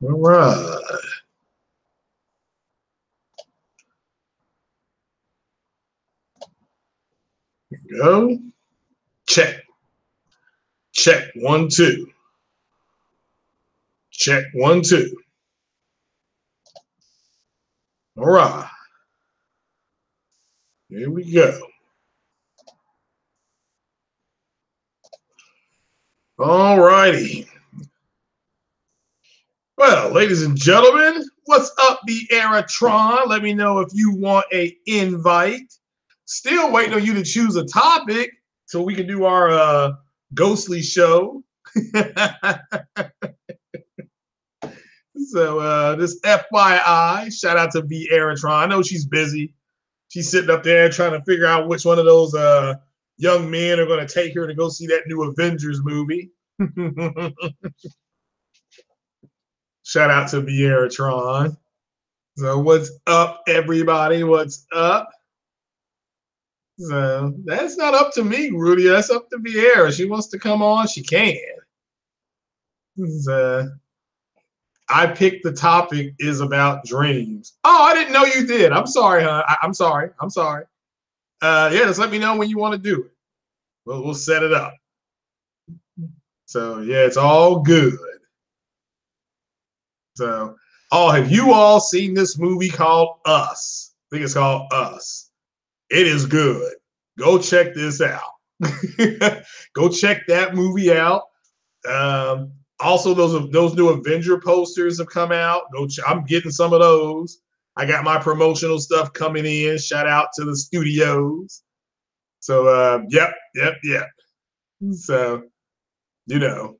All right. Go. Check. Check. 1, 2. Check. 1, 2. All right. Here we go. All righty. Well, ladies and gentlemen, what's up, the Eratron? Let me know if you want a invite. Still waiting on you to choose a topic so we can do our ghostly show. So this FYI, shout out to V Eratron. I know she's busy. She's sitting up there trying to figure out which one of those young men are going to take her to go see that new Avengers movie. Shout out to Vieratron. So what's up, everybody? What's up? So that's not up to me, Rudy. That's up to Vieira. She wants to come on, she can. So, I picked the topic is about dreams. Oh, I didn't know you did. I'm sorry, huh? I'm sorry. I'm sorry. Yeah, just let me know when you want to do it. We'll set it up. So yeah, it's all good. So, oh, have you all seen this movie called Us? I think it's called Us. It is good. Go check this out. Go check that movie out. Also, those new Avenger posters have come out. I'm getting some of those. I got my promotional stuff coming in. Shout out to the studios. So, yep. So, you know,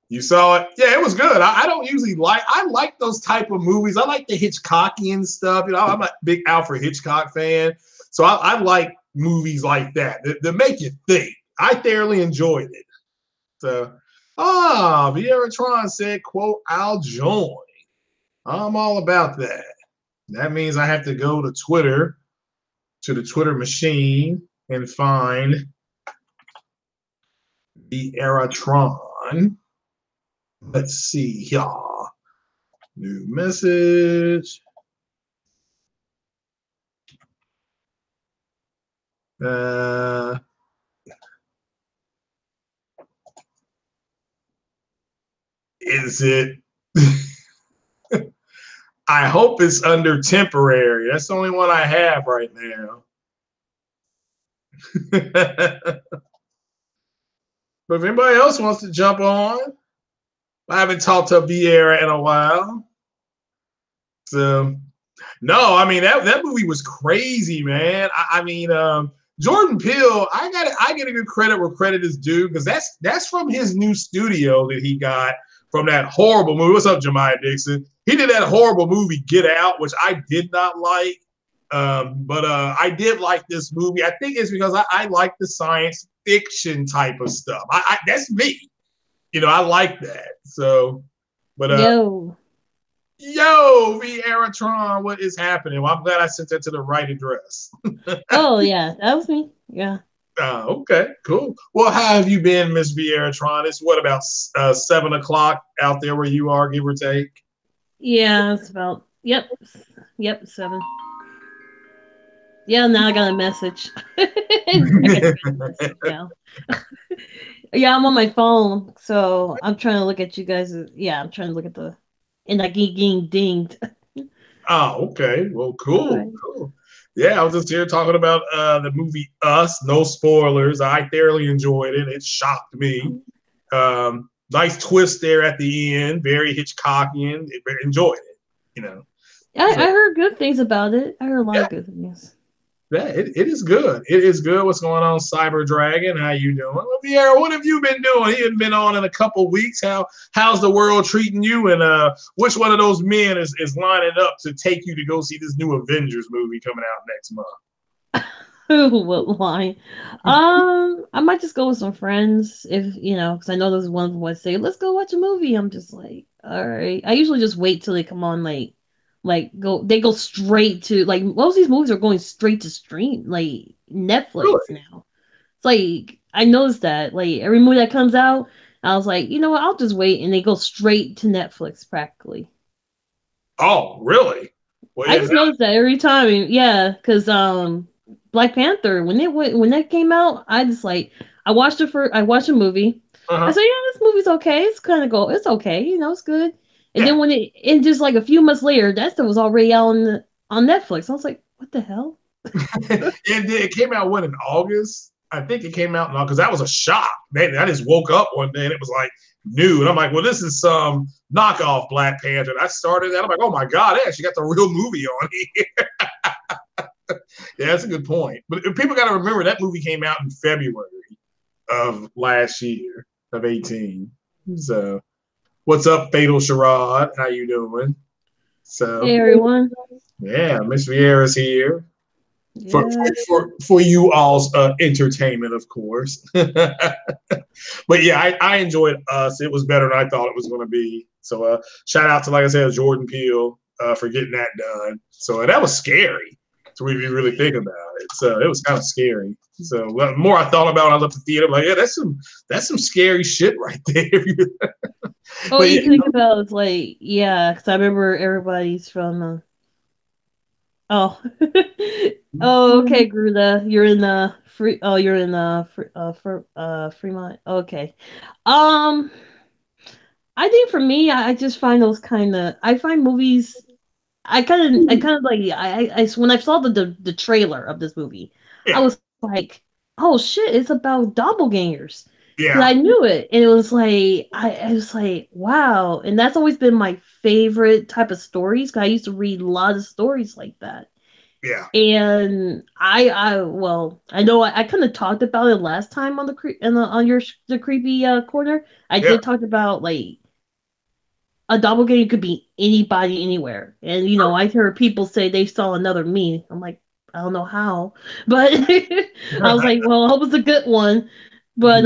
you saw it. Yeah, it was good. I don't usually I like those type of movies. I like the Hitchcockian stuff. You know, I'm a big Alfred Hitchcock fan. So I like movies like that make you think. I thoroughly enjoyed it. So, Vieratron said, quote, I'll join. I'm all about that. That means I have to go to Twitter, to the Twitter machine, and find Vieratron. Let's see here. New message. Is it? I hope it's under temporary. That's the only one I have right now. But if anybody else wants to jump on, I haven't talked to Vieira in a while. So, no, I mean that movie was crazy, man. I mean, Jordan Peele, I get a good credit where credit is due because that's from his new studio that he got from that horrible movie. What's up, Jemiah Dixon? He did that horrible movie Get Out, which I did not like. But I did like this movie. I think it's because I like the science fiction type of stuff. That's me. You know, I like that. So, but Yo, V Eratron, what is happening? Well, I'm glad I sent that to the right address. Oh yeah, that was me. Yeah. Okay, cool. Well, how have you been, Miss Vieratron? It's what about 7 o'clock out there where you are, give or take? Yeah, it's about yep, 7. Yeah, now I got a message. I got a message now. Yeah, I'm on my phone, so I'm trying to look at you guys. Yeah, I'm trying to look at the and I getting dinged. Oh, okay. Well, All cool, right. cool. Yeah, I was just here talking about the movie Us. No spoilers. I thoroughly enjoyed it. It shocked me. Nice twist there at the end. Very Hitchcockian. Enjoyed it. You know. So, I heard good things about it. I heard a lot yeah, of good things. yeah, it is good. It is good. What's going on, Cyber Dragon? How you doing? Well, Vieira, what have you been doing? He hadn't been on in a couple weeks. How's the world treating you? And which one of those men is lining up to take you to go see this new Avengers movie coming out next month? What line? I might just go with some friends if because I know those ones would say, "Let's go watch a movie." I'm just like, all right. I usually just wait till they come on, go straight to most of these movies are going straight to stream, like Netflix Really? now. It's like I noticed that every movie that comes out, I was like, you know what, I'll just wait, and they go straight to Netflix practically. Oh, really? Well, I yeah. just noticed that every time. Yeah, because Black Panther, when that came out, I just like, I watched a movie. I Uh-huh. said, yeah, this movie's okay. It's kind of go, it's okay, it's good. And Yeah. then when and just like a few months later, that stuff was already out on Netflix. I was like, what the hell? It came out when in August. I think it came out in August because that was a shock. Man, I just woke up one day and it was like new, and I'm like, well, this is some knockoff Black Panther. And I started that. I'm like, oh my god, they actually got the real movie on here. Yeah, that's a good point. But people got to remember that movie came out in February of last year of 18. So, what's up, Fatal Sherrod? How you doing? So, Hey everyone. yeah, Miss Vieira's here for Yeah. for you all's entertainment, of course. But yeah, I enjoyed Us. It was better than I thought it was going to be. So shout out to, like I said, Jordan Peele for getting that done. So that was scary. So if you really think about it, so it was kind of scary. So the more I thought about it, I left the theater, I'm like, yeah, that's some scary shit right there. Oh, But you yeah, think about it's like, yeah, because I remember everybody's from oh. Oh, okay, Gruda. You're in the free. Oh, you're in Fremont. Okay. Um, I think for me, I just find those kind of. I find movies. I kind of like. When I saw the trailer of this movie, I yeah, was like, oh shit, it's about doppelgangers. Because yeah, I knew it, and it was like I was like, wow, and that's always been my favorite type of stories. Cause I used to read a lot of stories like that. yeah, And well, I know I kind of talked about it last time on on your the creepy corner. I yeah. did talk about like a doppelganger could be anybody anywhere, and I heard people say they saw another me. I'm like, I don't know how, but I was like, well, I hope it's a good one. But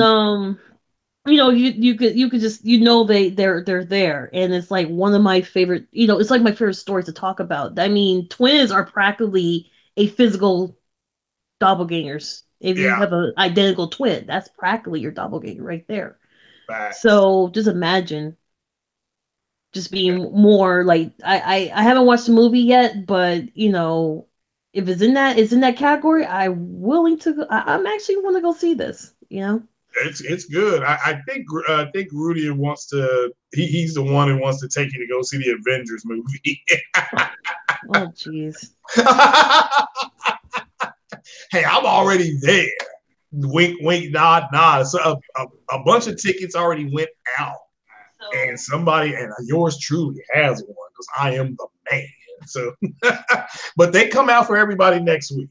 you could just they're there, and it's like one of my favorite. It's like my favorite story to talk about. I mean, twins are practically a physical doppelgangers. If you Yeah, have an identical twin, that's practically your doppelganger right there. facts. So just imagine just being more like I haven't watched the movie yet, but if it's in that category, I'm willing to. I'm actually want to go see this. It's good. I think Rudy wants to. He's the one who wants to take you to go see the Avengers movie. Oh jeez. Hey, I'm already there. Wink, wink, nod, nod. So a bunch of tickets already went out, and somebody and yours truly has one because I am the man. So, but they come out for everybody next week.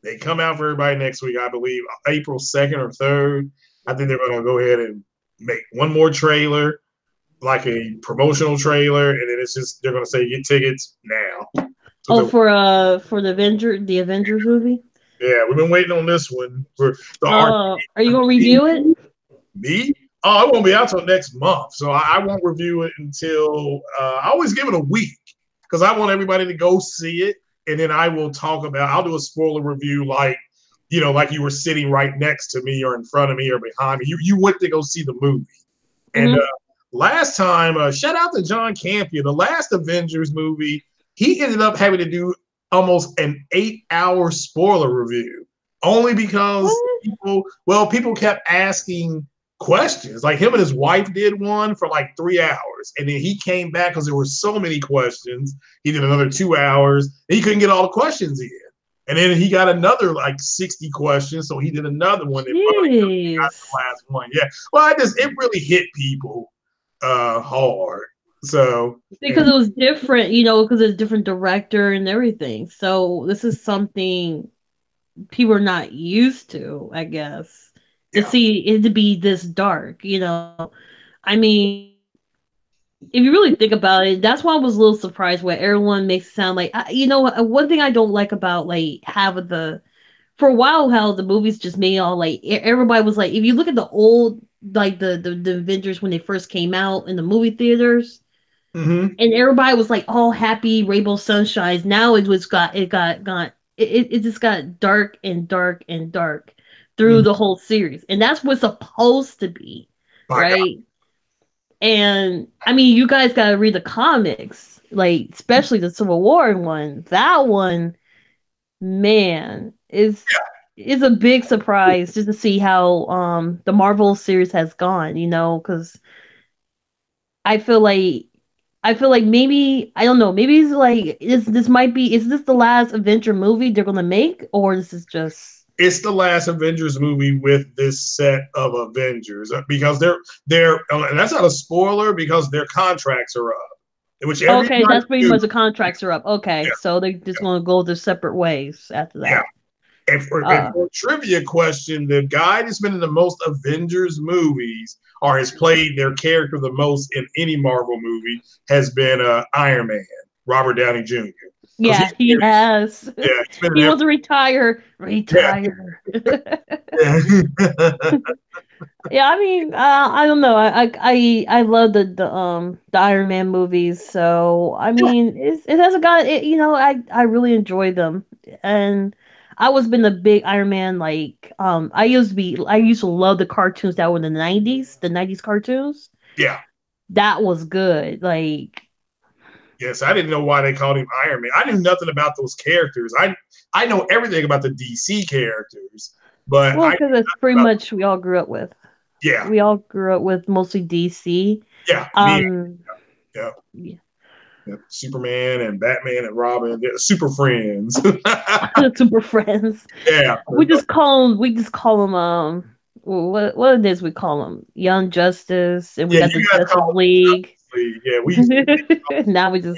They come out for everybody next week, I believe, April 2nd or 3rd. I think they're going to go ahead and make one more trailer, like a promotional trailer, and then it's just they're going to say get tickets now. Oh, So for the Avengers movie. yeah, we've been waiting on this one for the art. Are you gonna review it? Me? Oh, it won't be out till next month, so I won't review it until I always give it a week because I want everybody to go see it, and then I will talk about. I'll do a spoiler review, like like you were sitting right next to me, or in front of me, or behind me. You went to go see the movie, and Mm-hmm. last time, shout out to John Campion, the last Avengers movie, he ended up having to do almost an 8-hour spoiler review, only because What? people kept asking questions. Like him and his wife did one for like 3 hours, and then he came back because there were so many questions. He did another 2 hours. And he couldn't get all the questions in. And then he got another like 60 questions, so he did another one that finally got Jeez. the last one. Yeah. Well, it really hit people hard. So Because it was different, because it's a different director and everything. So this is something people are not used to, I guess. To yeah, see it to be this dark. I mean, if you really think about it, that's why I was a little surprised where everyone makes it sound like, one thing I don't like about like having for a while how the movies just made all like everybody was like, if you look at the old like the Avengers when they first came out in the movie theaters, mm-hmm. and everybody was like all happy rainbow sunshines. Now it just got dark and dark and dark through Mm-hmm. the whole series, and that's what's supposed to be, My God, right? And I mean, you guys gotta read the comics, like especially the Civil War one. That one, man, is a big surprise just to see how the Marvel series has gone. You know, because I feel like maybe I don't know, maybe it's like is this the last Avenger movie they're gonna make, or this is just It's the last Avengers movie with this set of Avengers because they're and that's not a spoiler because their contracts are up, which okay? everybody That's pretty knew. much the contracts are up. Okay, Yeah, so they're just gonna go their separate ways after yeah. that. And for a trivia question, the guy that's been in the most Avengers movies or has played their character the most in any Marvel movie has been Iron Man, Robert Downey Jr. Because Yeah, he has. he's been in He every, wants to retire. yeah, Retire. yeah. Yeah, I mean, I don't know. I love the Iron Man movies. So I mean, it has a guy. You know, I really enjoy them, and I was been a big Iron Man. Like, I used to love the cartoons that were in the '90s cartoons. Yeah. That was good. Like, Yes, I didn't know why they called him Iron Man. I knew nothing about those characters. I know everything about the DC characters, but well, I because it's pretty about much we all grew up with. yeah, We all grew up with mostly DC. yeah, me, Um, yeah, yeah. yeah, Superman and Batman and Robin, they're super friends. Super friends. Yeah, We just call them what it is we call them Young Justice, and we yeah. got the You guys Justice call League. it League. Yeah, Now we got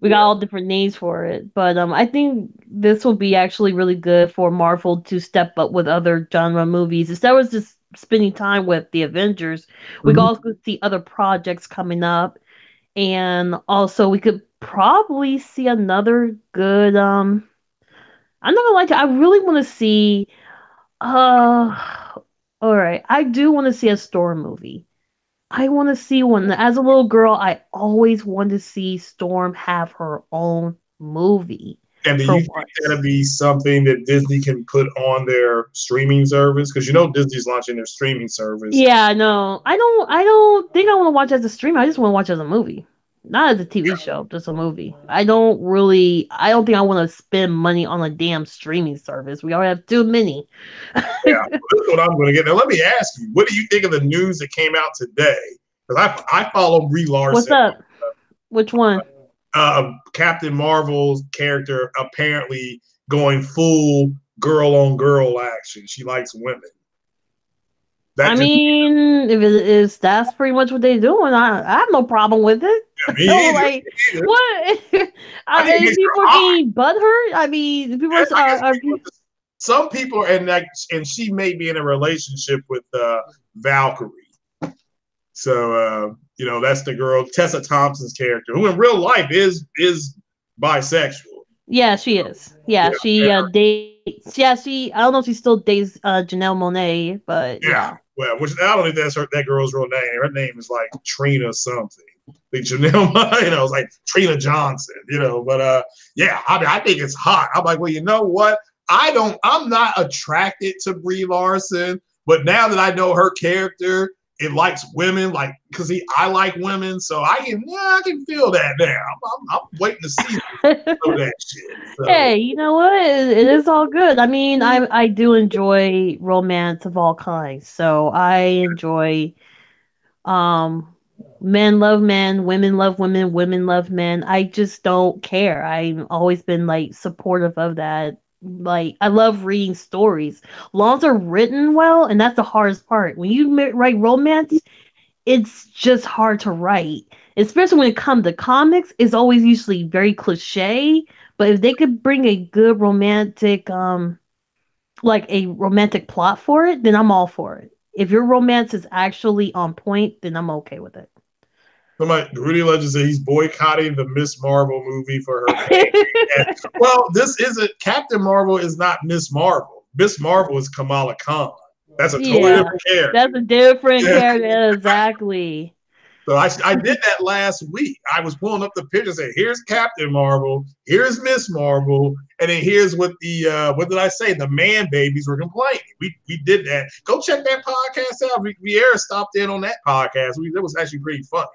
yeah. all different names for it, but I think this will be actually really good for Marvel to step up with other genre movies. Instead of just spending time with the Avengers, we can Mhm. also see other projects coming up, and also we could probably see another good I'm not gonna lie to you, I really want to see. All right, I do want to see a Storm movie. I want to see one. As a little girl, I always wanted to see Storm have her own movie And do for you think that'll once. be something that Disney can put on their streaming service? Because you know Disney's launching their streaming service. Yeah, no, I don't. I don't think I want to watch as a streamer. I just want to watch as a movie, not as a TV show, just a movie. I don't really. I don't think I want to spend money on a damn streaming service. We already have too many. Yeah, this is what I'm going to get. Now, let me ask you, what do you think of the news that came out today? Because I follow Brie What's Larson, up? Which one? Captain Marvel's character, apparently going full girl on girl action. She likes women. I That just mean, if it is, that's pretty much what they're doing. I have no problem with it. me So, either. like, Me either. what? I think it If makes people her are hot. getting butthurt, I mean, people I guess are some people are in that, and she may be in a relationship with Valkyrie. So you know, that's the girl Tessa Thompson's character, who in real life is bisexual. yeah, she is. Yeah, she Yeah, dates. Yeah, she. I don't know if she still dates Janelle Monae, but yeah. yeah. Well, which I don't think that's that girl's real name. Her name is like Trina something. Like Janelle, you know, it's like Trina Johnson, you know. But yeah, I mean, I think it's hot. I'm like, well, you know what? I'm not attracted to Brie Larson, but now that I know her character, it likes women, like because I like women, so I can feel that now. I'm waiting to see some of that shit. So Hey, you know what? It is all good. I mean, I do enjoy romance of all kinds. So I enjoy um men love men, women love women, women love men. I just don't care. I've always been like supportive of that. Like I love reading stories. Long as they're written well, and that's the hardest part. When you write romance, it's just hard to write. Especially when it comes to comics, it's always usually very cliche. But if they could bring a good romantic like a romantic plot for it, then I'm all for it. If your romance is actually on point, then I'm okay with it. somebody, Rudy Legend said he's boycotting the Miss Marvel movie for her pain. And, well, this isn't Captain Marvel is not Miss Marvel. Miss Marvel is Kamala Khan. That's a totally Yeah, different character. that's a different Yeah. character. Exactly. So I did that last week. I was pulling up the pictures and here's Captain Marvel, here's Miss Marvel, and then here's what the what did I say? The man babies were complaining. We did that. Go check that podcast out. Vieira stopped in on that podcast. That was actually pretty funny.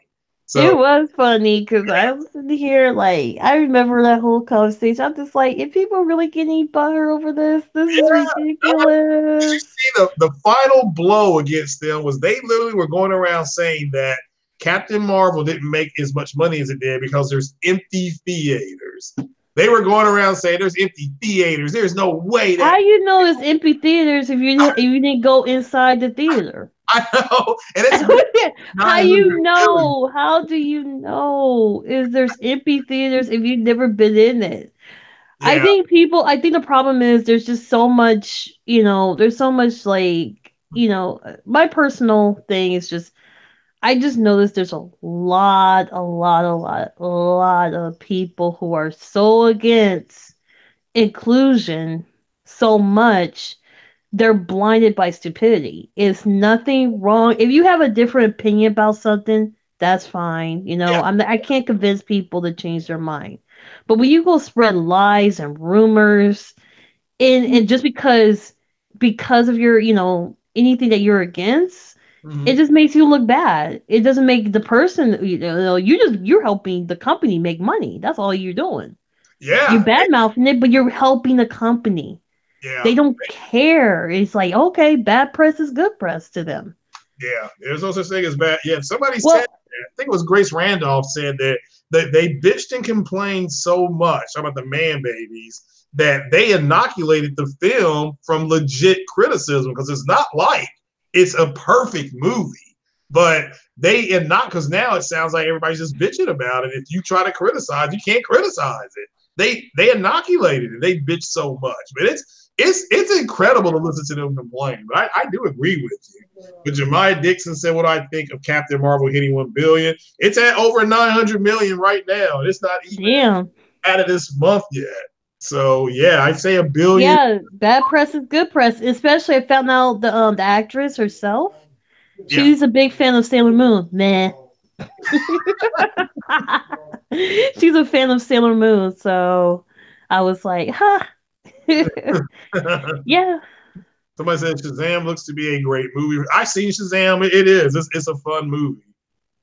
So It was funny because I was sitting here like I remember that whole conversation. I'm just like, if people really getting butter over this, this is yeah, did you ridiculous. see the final blow against them was they literally were going around saying that Captain Marvel didn't make as much money as it did because there's empty theaters. They were going around saying there's empty theaters. There's no way that How you know it's empty theaters if you didn't go inside the theater? I know, and it's How 900 you million. know? How do you know? Is there's empty theaters if you've never been in it? Yeah. I think the problem is there's just so much, there's so much like, my personal thing is just I just noticed there's a lot of people who are so against inclusion so much they're blinded by stupidity. It's nothing wrong. If you have a different opinion about something, that's fine. Yeah. I can't convince people to change their mind. But when you go spread lies and rumors and just because of your, anything that you're against, it Mm-hmm. just makes you look bad. It doesn't make the person, you're helping the company make money. That's all you're doing. You're Yeah. bad mouthing it, but you're helping the company. They Yeah. don't care. It's like, okay, bad press is good press to them. Yeah. There's no such thing as bad. Yeah. Somebody said, Well, I think it was Grace Randolph said that they bitched and complained so much about the man babies that they inoculated the film from legit criticism because it's not like it's a perfect movie. But they not because now it sounds like everybody's just bitching about it. If you try to criticize, you can't criticize it. They inoculated it. They bitch so much, but it's incredible to listen to them complain. But I do agree with you. But Jemiah Dixon said what I think of Captain Marvel hitting 1 billion. It's at over 900 million right now. It's not even damn. out of this month yet. So yeah, I'd say 1 billion. Yeah, bad press is good press. Especially I found out the actress herself. Yeah, She's a big fan of Sailor Moon. Nah. She's a fan of Sailor Moon, so I was like, huh. Yeah. somebody said Shazam looks to be a great movie. I've seen Shazam. It is. It's a fun movie.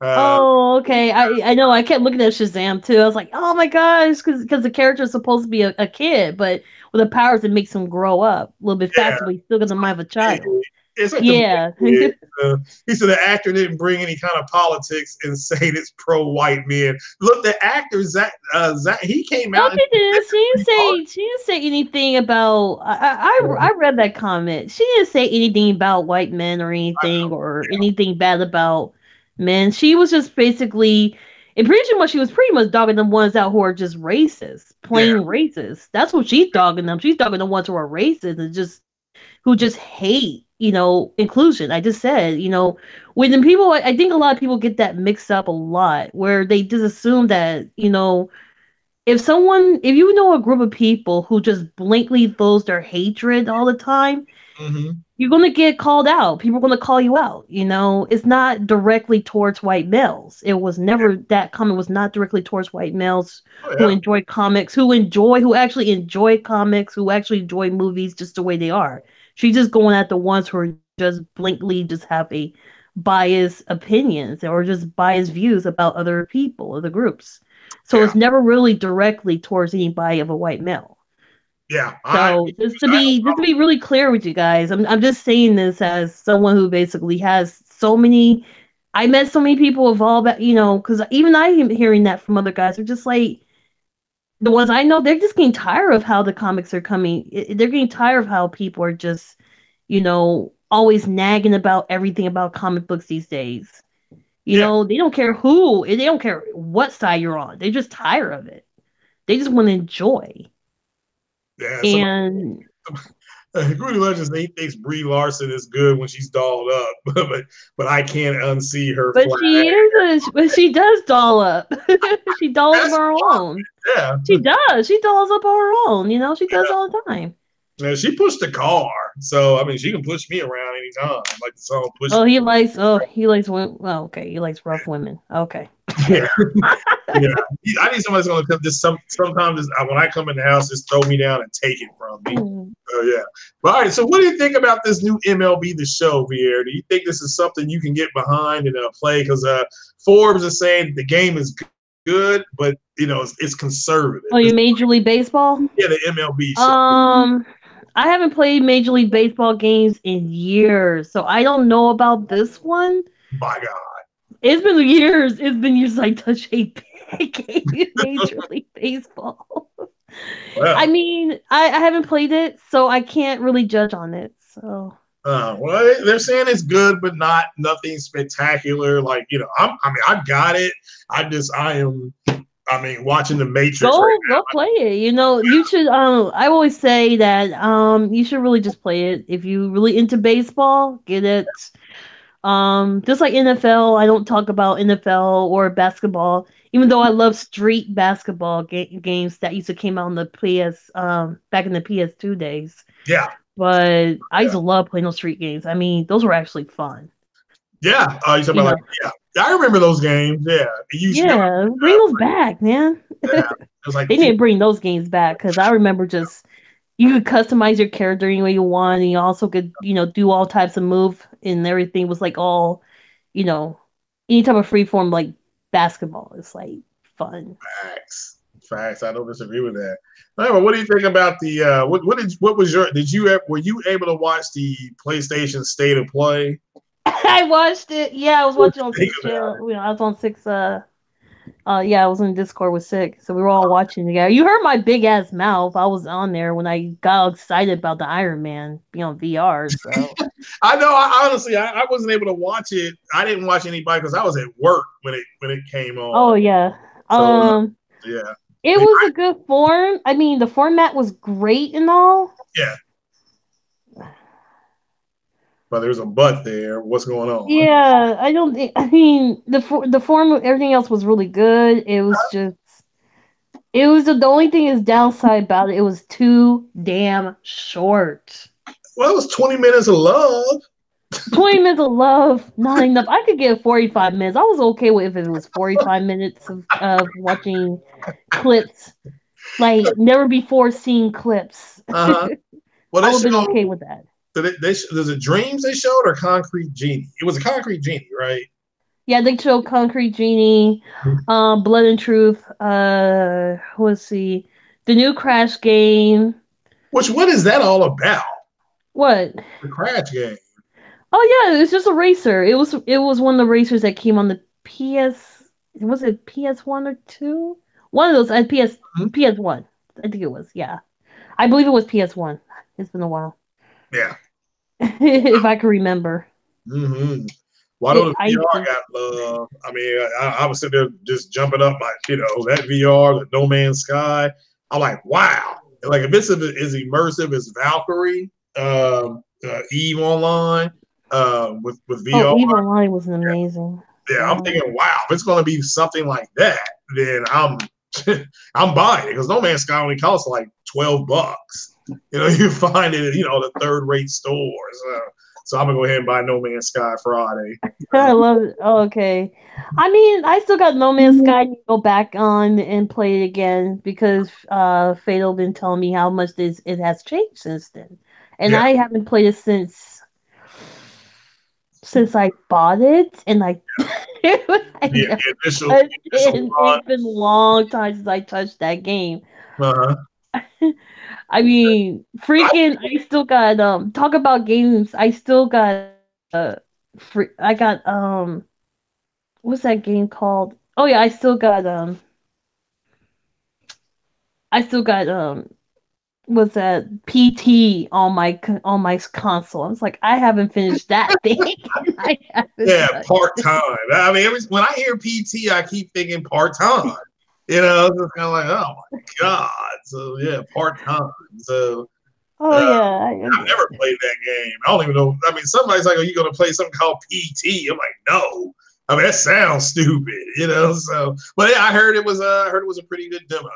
Uh, Oh, okay. I know. I kept looking at Shazam too. I was like, oh my gosh, because the character is supposed to be a kid, but with the powers, it makes him grow up a little bit yeah, faster, but he's still got the mind of a child. it's like the Yeah. he said the actor didn't bring any kind of politics and saying it's pro-white men. Look, the actor Zach he came No, out and she didn't. She didn't say anything about. I read that comment. She didn't say anything about white men or anything or anything bad about men. She was just basically, and pretty much she was pretty much dogging the ones out who are just racist, yeah, plain racist. That's what she's dogging them. She's dogging the ones who are racist and just who just hate, inclusion. I just said, when the people, I think a lot of people get that mixed up a lot, where they just assume that, if you know a group of people who just blankly throws their hatred all the time, mm-hmm. you're gonna get called out. People are gonna call you out. It's not directly towards white males. It was never that comment was not directly towards white males Oh who yeah, enjoy comics, who actually enjoy comics, who actually enjoy movies just the way they are. She's just going at the ones who are just blankly just have a biased opinions or just biased views about other people, other groups. So yeah, it's never really directly towards anybody of a white male. yeah. So just to be really clear with you guys, I'm just saying this as someone who basically has so many. I met so many people of all that, because even I am hearing that from other guys. They're just like the ones I know. They're just getting tired of how the comics are coming. They're getting tired of how people are just, always nagging about everything about comic books these days. Yeah, They don't care who, they don't care what side you're on. They're just tired of it. They just want to enjoy. yeah. Somebody, And Grudy Legends, he thinks Brie Larson is good when she's dolled up, but I can't unsee her but flat but she does doll up. She dolls up ass. on her own. Yeah, She does. She dolls up on her own. She does all the time. yeah. She pushed the car. So I mean, she can push me around anytime. Like the song "Push." Oh, he likes. Oh, he likes. Well, okay, he likes rough women. Okay. Yeah, yeah. I need somebody that's gonna come. Just sometimes when I come in the house, just throw me down and take it from me. So yeah. But all right. So what do you think about this new MLB The Show, Vier? Do you think this is something you can get behind and play? Because Forbes is saying the game is good, but it's conservative. Oh, you Major League Baseball? Yeah, the MLB show. I haven't played Major League Baseball games in years, so I don't know about this one. My God. It's been years. It's been years I touched a game in Major League Baseball. Well, I mean, I haven't played it, so I can't really judge on it. So. Well, they're saying it's good, but nothing spectacular. Like I've got it. I mean, watching the Matrix. Go play it. You should. I always say that you should really just play it if you really into baseball. Get it. Just like NFL, I don't talk about NFL or basketball, even though I love street basketball games that used to came out on the PS back in the PS2 days. Yeah. But I used to love playing those street games. I mean, those were actually fun. Yeah. You talking about I remember those games. Yeah. Bring those back, man. Yeah. It was like they need to bring those games back because I remember just you could customize your character any way you want, and you also could do all types of move, and everything was like all any type of freeform like basketball. It's like fun. Facts. I don't disagree with that. All right, well, what do you think about the were you able to watch the PlayStation State of Play? I watched it. Yeah, I was watching on 6 channel. I was on 6 I was in Discord with Sick, so we were all watching together. You heard my big ass mouth. I was on there when I got excited about the Iron Man being on VR. So I know. Honestly, I wasn't able to watch it. I didn't watch anybody because I was at work when it came on. Oh yeah. So, yeah. It was a good form. I mean, the format was great and all. Yeah. But there's a but there. What's going on? Yeah, I don't think. I mean, the form of everything else was really good. It was just. It was the only thing is downside about it. It was too damn short. Well, it was 20 minutes of love. 20 minutes of love, not enough. I could get 45 minutes. I was okay with if it was 45 minutes of watching clips, like never before seen clips. Well, I would have been okay with that. There's a Dreams they showed or Concrete Genie? It was a Concrete Genie, right? Yeah, they showed Concrete Genie, Blood and Truth. Let's see, the new Crash game. What is that all about? What? The Crash game. Oh yeah, it's just a racer. It was one of the racers that came on the PS. Was it PS1 or 2? One of those at PS1. I think it was. Yeah, I believe it was PS1. It's been a while. Yeah. If I can remember. Mm-hmm. Why don't the VR got love? I mean, I was sitting there just jumping up like, that VR, the No Man's Sky. I'm like, wow. Like if it's as immersive as Valkyrie, Eve Online, with VR. Oh, Eve Online was amazing. Yeah, I'm thinking, wow, if it's gonna be something like that, then I'm I'm buying it because No Man's Sky only costs like $12. You find it at the third-rate stores. So I'm gonna go ahead and buy No Man's Sky Friday. I love it. Oh, okay. I mean, I still got No Man's Sky to go back on and play it again because Fatal been telling me how much it has changed since then, and I haven't played it since I bought it, and it's been a long time since I touched that game. I mean, freaking! I still got talk about games. I still got I got what's that game called? Oh yeah, I still got what's that PT on my console. I was like, I haven't finished that thing. Part-time. I mean, when I hear PT, I keep thinking part-time. It's just kind of like, oh my god. So yeah, part-time. So I've never played that game. I don't even know. I mean, somebody's like, "Are you going to play something called PT?" I'm like, "No." I mean, that sounds stupid, So, but yeah, I heard it was a pretty good demo.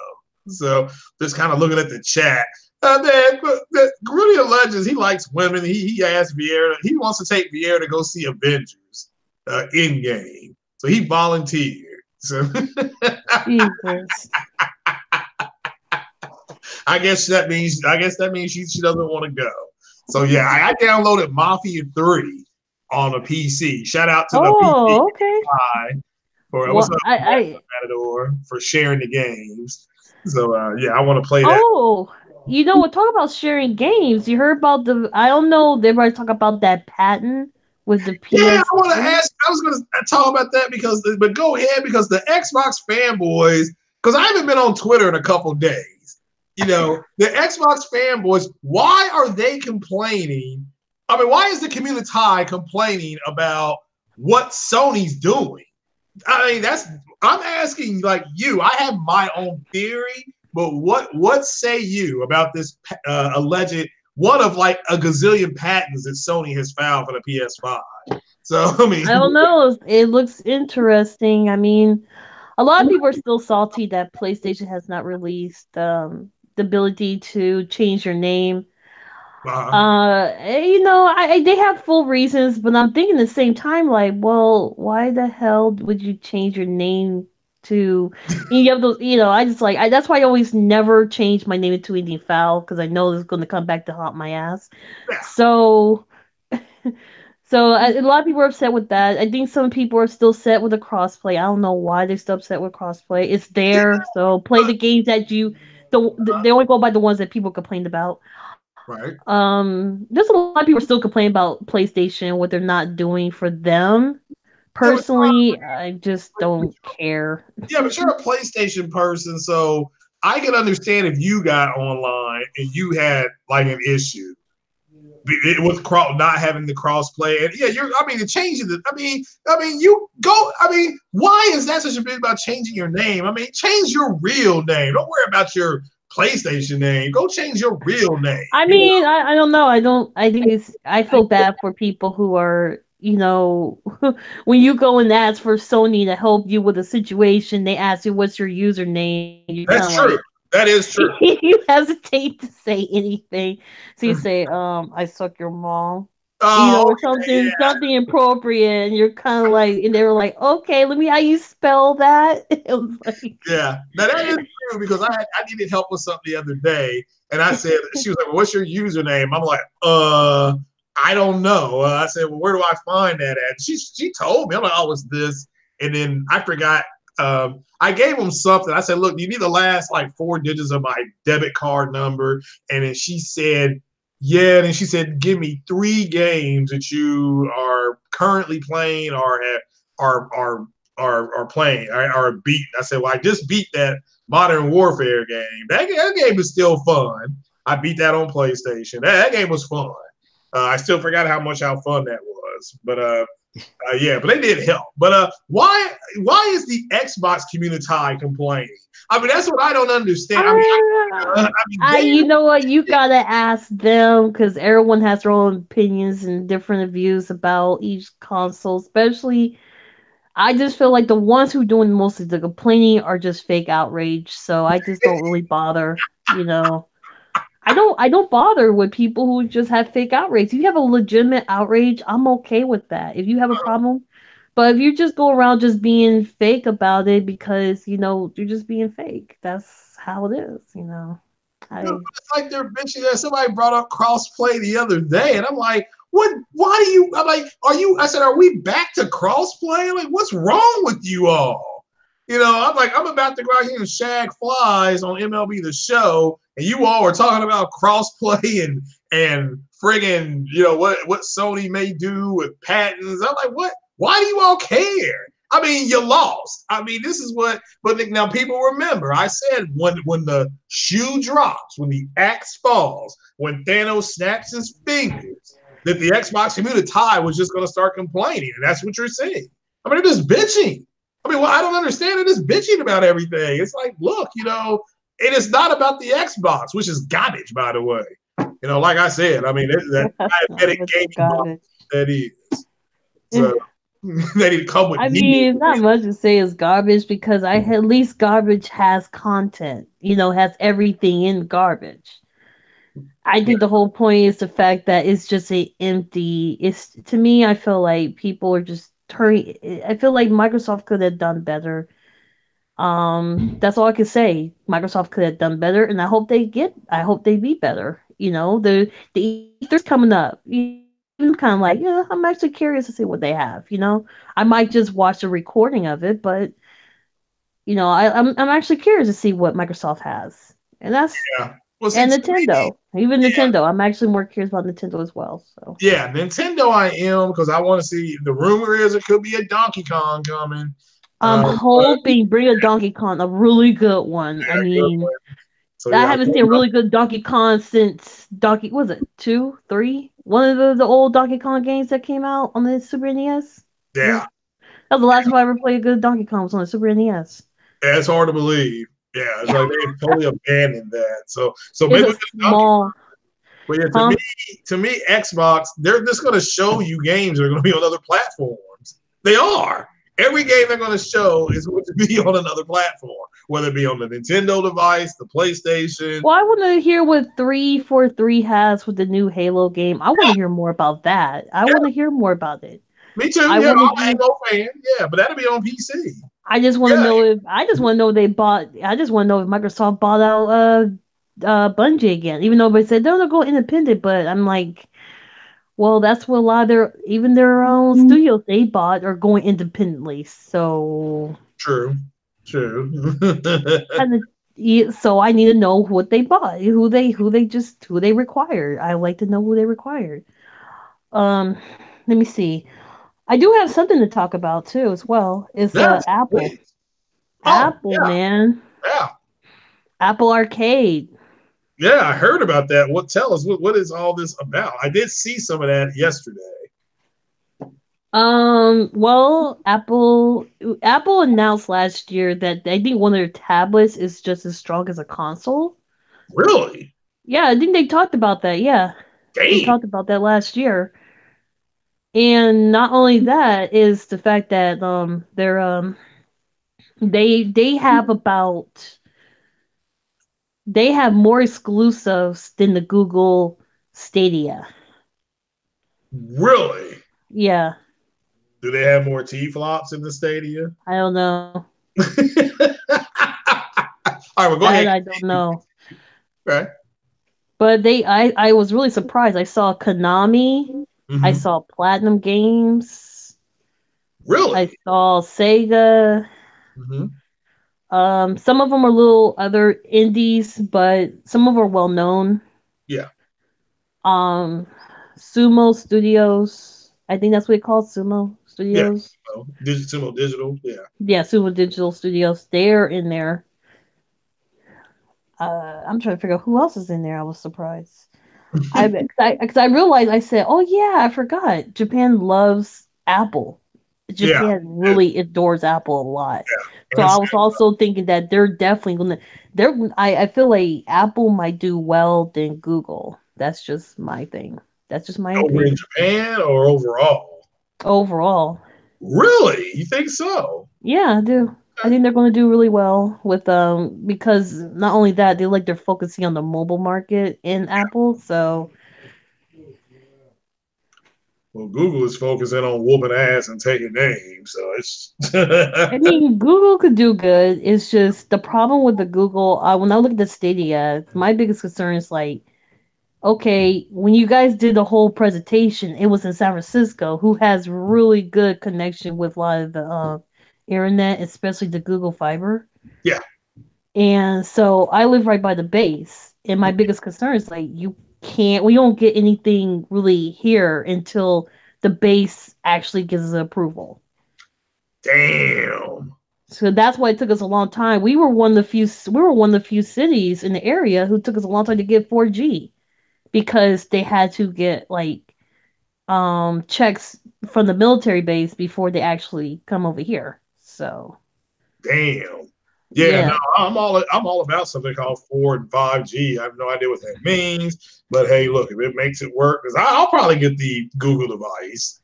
So, just kind of looking at the chat. Really alleges he likes women. He asked Vieira. He wants to take Vieira to go see Avengers in game. So he volunteered. So Jesus. I guess that means she doesn't want to go. So yeah, I downloaded Mafia 3 on a PC. Shout out to the PC Oh, okay. guy for what's Well, up, Matador, for sharing the games. So yeah, I want to play that. oh, you know what? Talk about sharing games. You heard about the? I don't know. Everybody talk about that patent with the Yeah, I PS. want to ask. I was going to talk about that but go ahead because the Xbox fanboys. Because I haven't been on Twitter in a couple days. You know, the Xbox fanboys. Why are they complaining? I mean, why is the community complaining about what Sony's doing? I mean, I'm asking like you. I have my own theory, but what say you about this alleged one of like a gazillion patents that Sony has filed for the PS5? So I mean, I don't know. It looks interesting. I mean, a lot of people are still salty that PlayStation has not released the ability to change your name. You know, they have full reasons, but I'm thinking at the same time, like, well, why the hell would you change your name to? You have those, you know, I just like that's why I always never change my name into anything foul because I know it's going to come back to haunt my ass. yeah, So, a lot of people are upset with that. I think some people are still upset with the crossplay. I don't know why they're still upset with crossplay. It's there, so play the games that you. They only go by the ones that people complained about. right. There's a lot of people still complaining about PlayStation, what they're not doing for them. Yeah, but Personally, I just don't care. yeah, but you're a PlayStation person, so I can understand if you got online and you had like an issue with not having the crossplay. And yeah, I mean, the changing the. I mean, you go. I mean, why is that such a big about changing your name? I mean, change your real name. Don't worry about your PlayStation name. Go change your real name. I mean, I don't know. I don't. I think it's. I feel bad for people who are. You know, when you go and ask for Sony to help you with a situation, they ask you what's your username. You're kind That's of true. like, That is true. you hesitate to say anything. So you say, I suck your mom. You know, Oh, or something appropriate, and you're kind of like, and they were like, okay, let me how you spell that. It was like, yeah. Now that is true because I needed help with something the other day, and I said she was like, well, "What's your username?" I'm like, I don't know. I said, well, where do I find that at? She told me. I'm like, oh, it's this, and then I forgot. I gave him something. I said, look, you need the last like 4 digits of my debit card number, and then she said, yeah. And she said, give me 3 games that you are currently playing or are playing or beaten. I said, well, I just beat that Modern Warfare game. That game is still fun. I beat that on PlayStation. That game was fun. I still forgot how fun that was, but yeah, but they did help. But why is the Xbox community complaining? I mean, that's what I don't understand. you know what? You gotta ask them because everyone has their own opinions and different views about each console. Especially, I just feel like the ones who doing most of the complaining are just fake outrage. So I just don't really bother. You know, I don't bother with people who just have fake outrage. If you have a legitimate outrage, I'm okay with that. If you have a problem, but if you just go around just being fake about it because you know you're just being fake, that's how it is. You know, I It's like they're bitching that somebody brought up crossplay the other day, and I'm like, what? Why do you? I'm like, are you? I said, are we back to crossplay? Like, what's wrong with you all? You know, I'm like, I'm about to go out here and shag flies on MLB The Show, and you all are talking about crossplay and friggin', you know what Sony may do with patents. I'm like, what? Why do you all care? I mean, you lost. I mean, this is what. But now people remember. I said when the shoe drops, when the axe falls, when Thanos snaps his fingers, that the Xbox community was just going to start complaining, and that's what you're seeing. I mean, they're just bitching. I mean, well, I don't understand. They're just bitching about everything. It's like, look, you know, it is not about the Xbox, which is garbage, by the way. You know, like I said, I mean, that diabetic gaming that is. So. They didn't come with I me. mean, not much to say is garbage because at least garbage has content. You know, has everything in garbage. I Yeah, think the whole point is the fact that it's just a empty. It's to me, I feel like people are just turning. I feel like Microsoft could have done better. That's all I can say. Microsoft could have done better, and I hope they get. I hope they be better. You know, the E3's coming up. I'm kind of like, yeah, I'm actually curious to see what they have. You know, I might just watch a recording of it, but you know, I'm actually curious to see what Microsoft has, and that's yeah. Well, see, and to me, Nintendo. Even yeah, Nintendo, I'm actually more curious about Nintendo as well. So yeah, Nintendo I am because I want to see. The rumor is it could be a Donkey Kong coming. I'm But hoping bring a Donkey Kong, a really good one. I yeah, good mean, one. So I yeah, haven't seen a really good Donkey Kong since Donkey was it two, three? One of the old Donkey Kong games that came out on the Super NES. yeah, Yeah, that was the last time I ever played a good Donkey Kong was on the Super NES. yeah, it's hard to believe. Yeah, it's like they totally abandoned that. So It's maybe we a get a Donkey. small, But yeah, huh? to me, Xbox, they're just going to show you games that are going to be on other platforms. They are. Every game they're going to show is going to be on another platform, whether it be on the Nintendo device, the PlayStation. Well, I want to hear what 343 has with the new Halo game. I want to hear more about that. I want Yeah, to hear more about it. me too. I Yeah, want to I'm a hear. Halo fan. Yeah, but that'll be on PC. I just want to Yeah, know if I just want to know they bought. I just want to know if Microsoft bought out Bungie again. Even though they said they're gonna go independent, but I'm like, well, that's what a lot of their own studios they bought are going independently. So true, true. kind of. So I need to know what they bought, who they required. I like to know who they required. Um, let me see. I do have something to talk about too as well. It's That's Apple. great. Oh Apple, yeah, man. yeah, Apple Arcade. yeah. I heard about that. What tell us what is all this about? I did see some of that yesterday. Well, Apple announced last year that I think one of their tablets is just as strong as a console. Really? Yeah, I think they talked about that. Yeah, they Damn. talked about that last year. And not only that is the fact that they have they have more exclusives than the Google Stadia. Really? Yeah, Do they have more T flops in the stadium? I don't know. All right, well, go That ahead. I don't know. Right. But I was really surprised. I saw Konami, I Mm-hmm. saw Platinum Games, I Really? saw Sega. Mm-hmm. Some of them are little other indies, but some of them are well known. Yeah. Um, Sumo Studios, I think that's what it called, Sumo Yeah. Studios. So, digital. Yeah. Yeah, Sumo Digital Studios. They're in there. I'm trying to figure out who else is in there. I was surprised. Because I realized I said, oh yeah, I forgot. Japan loves Apple. Yeah. Japan really adores Apple a lot. Yeah. So I That's, was also thinking that they're definitely gonna. I feel like Apple might do well than Google. That's just my thing. That's just my over in opinion. Japan or overall? Overall, Really? You think so? yeah, I do. I think they're going to do really well with because not only that they're focusing on the mobile market in Apple. So Well, Google is focusing on whooping ass and taking names, so it's I mean, Google could do good. It's just the problem with the Google. When I look at the Stadia, my biggest concern is like, okay, when you guys did the whole presentation, it was in San Francisco, who has really good connection with a lot of the internet, especially the Google Fiber. yeah. And so I live right by the base, and my biggest concern is like, we don't get anything really here until the base actually gives us approval. Damn. So that's why it took us a long time. We were one of the few cities in the area who took us a long time to get 4G because they had to get like checks from the military base before they actually come over here. So Damn. Yeah, no, yeah, I'm all about something called 4 and 5G. I have no idea what that means, but hey, look, if it makes it work, because I'll probably get the Google device.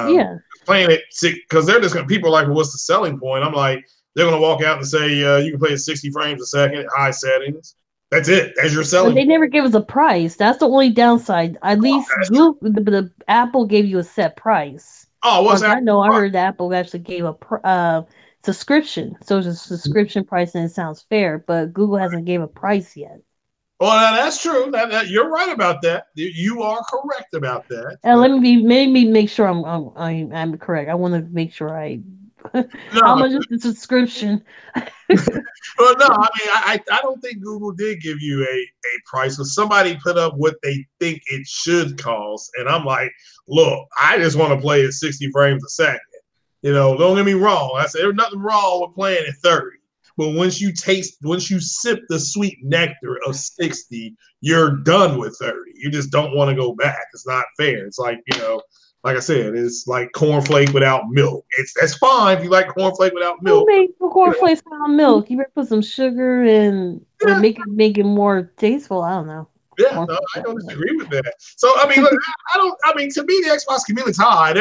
yeah, Playing it because they're just gonna people are like, well, what's the selling point? I'm like, they're gonna walk out and say you can play at 60 frames a second at high settings. That's it. That's your But selling they point. never gave us a price. That's the only downside. At least That's true. Google, the Apple gave you a set price. Oh, As far what's as that? I know, I heard that Apple actually gave a subscription, so it's a subscription price, and it sounds fair. But Google hasn't gave a price yet. Well, that's true. You're right about that. You are correct about that. But Let me make sure I'm correct. I want to make sure I. How no, much is the subscription? well, no. I mean, I don't think Google did give you a price. But somebody put up what they think it should cost, and I'm like, look, I just want to play at 60 frames a second. Don't get me wrong. I said there's nothing wrong with playing at 30. But once you sip the sweet nectar of 60, you're done with 30. You just don't want to go back. It's not fair. It's like, like I said, it's like cornflake without milk. That's fine if you like cornflake without Who milk. made You know, cornflakes without milk? You better put some sugar and or yeah, make it more tasteful. I don't know. yeah, no, Cornflakes I without don't milk. disagree with that. So I mean, look, I don't. I mean, to me, the Xbox community's high.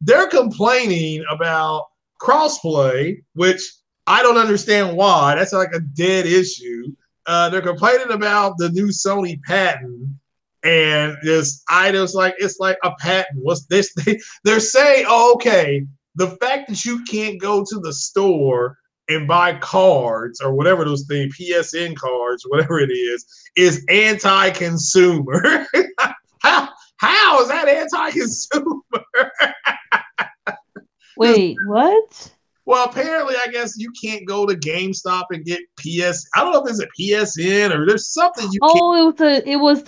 They're complaining about crossplay, which I don't understand why. That's like a dead issue. They're complaining about the new Sony patent, and this items like it's like a patent. What's this? They're saying, oh, okay, the fact that you can't go to the store and buy cards or whatever those things, PSN cards, whatever it is anti-consumer. how how is that anti-consumer? Just Wait, what? well, apparently, I guess you can't go to GameStop and get PS. I don't know if it's a PSN or there's something you can't. Oh, it was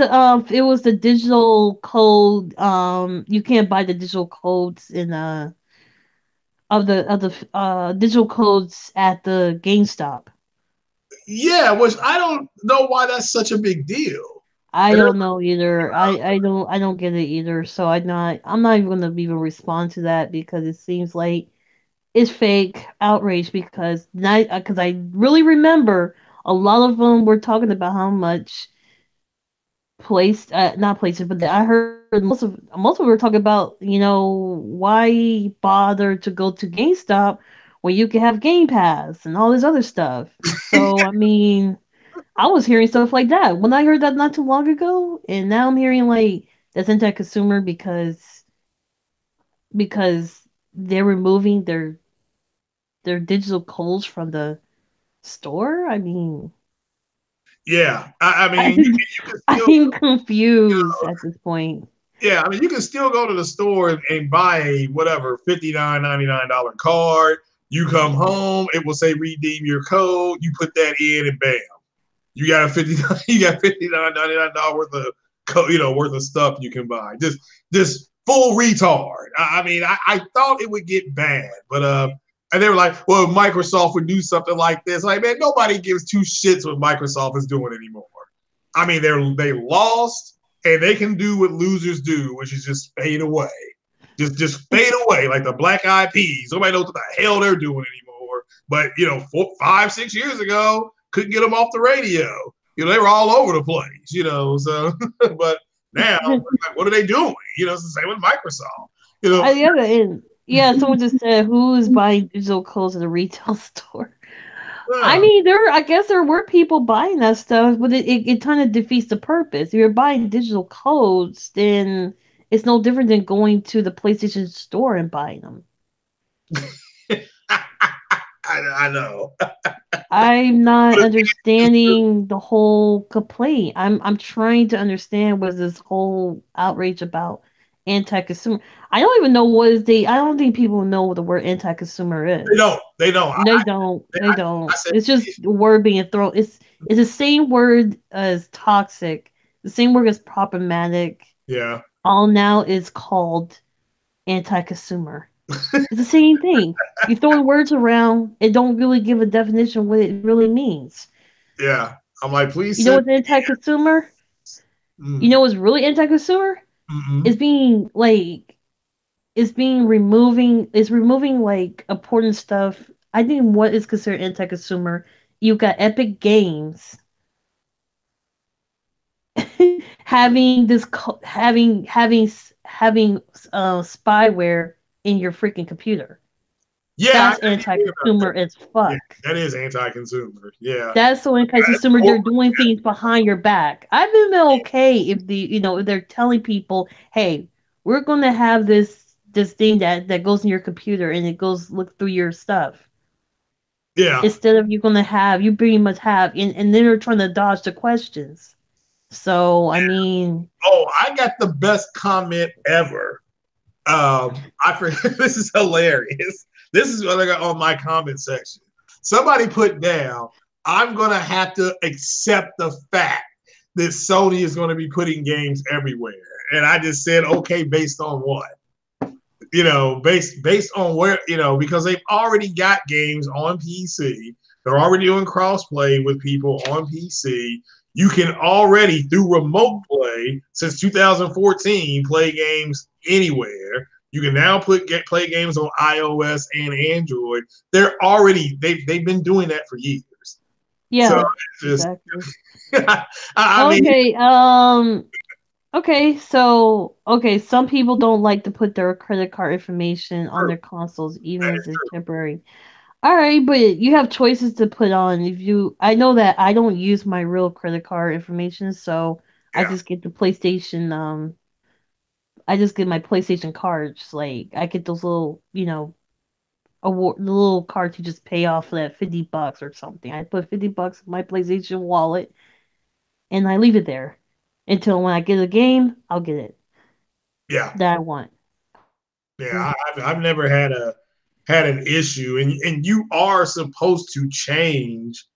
the digital code. You can't buy the digital codes in of the digital codes at the GameStop. Yeah, which I don't know why that's such a big deal. I And don't know either. I don't get it either. So I'm not even gonna even respond to that because it seems like it's fake outrage because I really remember a lot of them were talking about how much placed not places but I heard most of them were talking about why bother to go to GameStop when you can have Game Pass and all this other stuff. So I mean, I was hearing stuff like that when I heard that not too long ago, and now I'm hearing like that's anti-consumer because they're removing their digital codes from the store. I mean, yeah, I I, mean, you can still, I'm confused at this point. yeah, I mean, you can still go to the store and buy a whatever $59.99 card. You come home, it will say redeem your code. You put that in, and bam, you got a 50 you got $59.99 worth of worth of stuff you can buy. Just full retard. I mean, I thought it would get bad, but and they were like, well, Microsoft would do something like this. Like, man, nobody gives two shits what Microsoft is doing anymore. I mean, they lost and they can do what losers do, which is just fade away. Just fade away like the Black Eyed Peas. Nobody knows what the hell they're doing anymore. But 5, 6 years ago, couldn't get them off the radio. They were all over the place. So but now, like, what are they doing? It's the same with Microsoft. I the other end, yeah, someone just said who's buying digital codes in a retail store. I Yeah. mean, I guess there were people buying that stuff, but it kind of defeats the purpose. If you're buying digital codes, then it's no different than going to the PlayStation store and buying them. I know. I'm not understanding the whole complaint. I'm trying to understand what this whole outrage about anti-consumer. I don't even know what is the. I don't think people know what the word anti-consumer They is. don't. They don't. They don't. They I don't. said, It's just a word being thrown. It's the same word as toxic, the same word as problematic. yeah. All now is called anti-consumer. It's the same thing. You throw words around and don't really give a definition of what it really means. Yeah. I'm like, please You know send what's anti-consumer? You mm, know what's really anti-consumer? mm-mm. It's being like it's removing like important stuff. I think what is considered anti-consumer, you've got Epic Games having having spyware in your freaking computer. Yeah, That's anti-consumer as yeah, fuck. that is anti-consumer. Yeah, That's so that's anti-consumer. They're corporate. doing things behind your back. I've been okay if if they're telling people, "Hey, we're going to have this thing that goes in your computer and it goes look through your stuff." Yeah. Instead of you pretty much have, and then they're trying to dodge the questions. So I mean, Oh, I got the best comment ever. I forget. This is hilarious. This is what I got on my comment section. Somebody put down, I'm gonna have to accept the fact that Sony is going to be putting games everywhere, and I just said, okay, based on what? Based on where, because they've already got games on PC. They're already doing crossplay with people on PC. You can already, through remote play, since 2014, play games anywhere. You can now play games on iOS and Android. They've been doing that for years. So yeah, it's just, exactly. I mean, Okay, okay, some people don't like to put their credit card information on their consoles, even if it's temporary. All right, but you have choices to put on. I know that I don't use my real credit card information, so I yeah, just get the PlayStation. I just get my PlayStation cards. Like I get those little, the little cards you just pay off for that $50 or something. I put $50 in my PlayStation wallet, and I leave it there until when I get a game, I'll get it yeah, that I want. yeah. I've never had an issue, and you are supposed to change.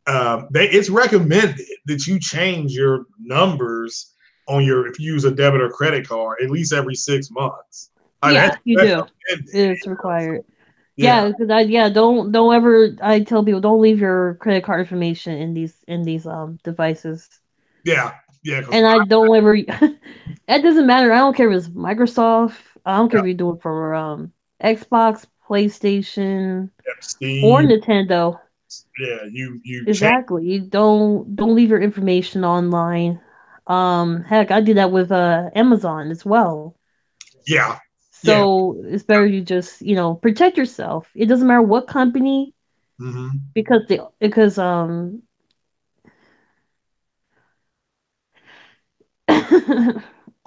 It's recommended that you change your numbers on your if you use a debit or credit card at least every 6 months. Yeah, That's you do. recommended. It's required. Yeah, Yeah, because don't ever. I tell people don't leave your credit card information in these devices, yeah, yeah. Because and I don't ever. It doesn't matter. I don't care if it's Microsoft. I don't care yeah, if you do it for Xbox, PlayStation, or Steam. Nintendo. Yeah, you change. Exactly. You don't leave your information online. Heck, I did that with Amazon as well. Yeah, yeah. So it's better you just protect yourself. It doesn't matter what company Mm-hmm. because Mm-hmm.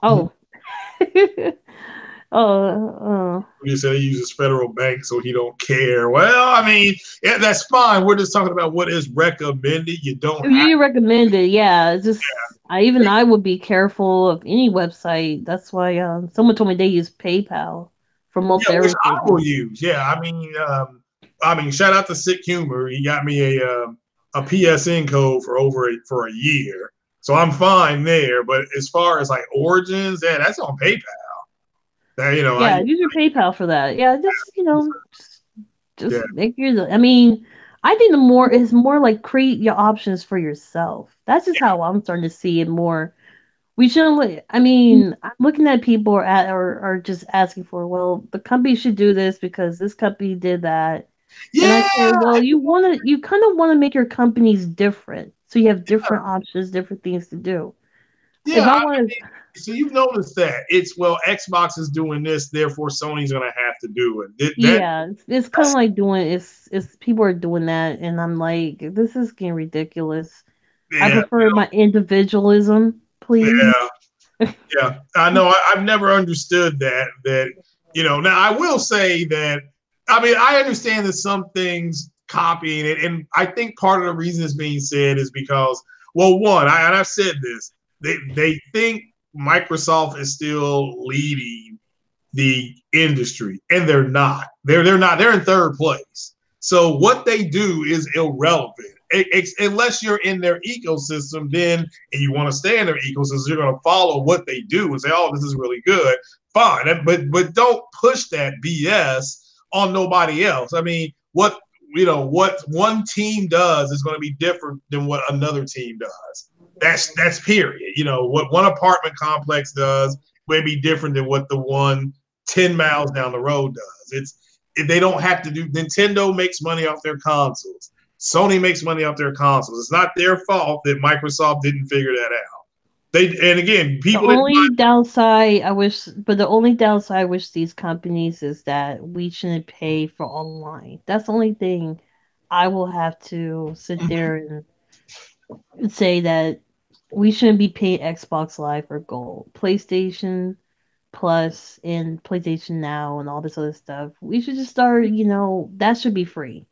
oh oh You said he uses federal bank, so he don't care. Well, I mean, yeah, that's fine. We're just talking about what is recommended. You don't if have. you recommend it, yeah, it's just I would be careful of any website. That's why someone told me they use PayPal for most Yeah, which I everything. will use. Yeah, I mean, shout out to Sick Humor. He got me a PSN code for a year, so I'm fine there. But as far as like Origins, yeah, that's on PayPal. That Yeah, use your PayPal for that. Yeah, yeah, just make your. I mean, I think the more is more like create your options for yourself. That's just how I'm starting to see it more. We shouldn't. I mean, I'm looking at people are just asking for. Well, the company should do this because this company did that, and I say, yeah, well, you kind of want to make your companies different, so you have different options, different things to do. If yeah. I I want mean, so you've noticed that it's well, Xbox is doing this, therefore Sony's going to have to do it. Yeah, it's kind of That's like doing it's people are doing that, and I'm like, this is getting ridiculous. I yeah, prefer my individualism, please. yeah. Yeah, I know. I've never understood that. Now I will say that. I mean, I understand that some things copying it, and I think part of the reason it's being said is because, well, one, and I've said this, they think Microsoft is still leading the industry, and they're not. They're not. They're in third place. So what they do is irrelevant. Unless you're in their ecosystem, then and you want to stay in their ecosystem, you're going to follow what they do and say, "Oh, this is really good." Fine, but don't push that BS on nobody else. I mean, what one team does is going to be different than what another team does. That's period. What one apartment complex does may be different than what the one 10 miles down the road does. They don't have to do. Nintendo makes money off their consoles. Sony makes money off their consoles. It's not their fault that Microsoft didn't figure that out. and again, The people didn't. only downside I wish, but the only downside I wish these companies is that we shouldn't pay for online. That's the only thing I will have to sit there and say that we shouldn't be paying Xbox Live or Gold, PlayStation Plus, and PlayStation Now, and all this other stuff. We should just start. That should be free.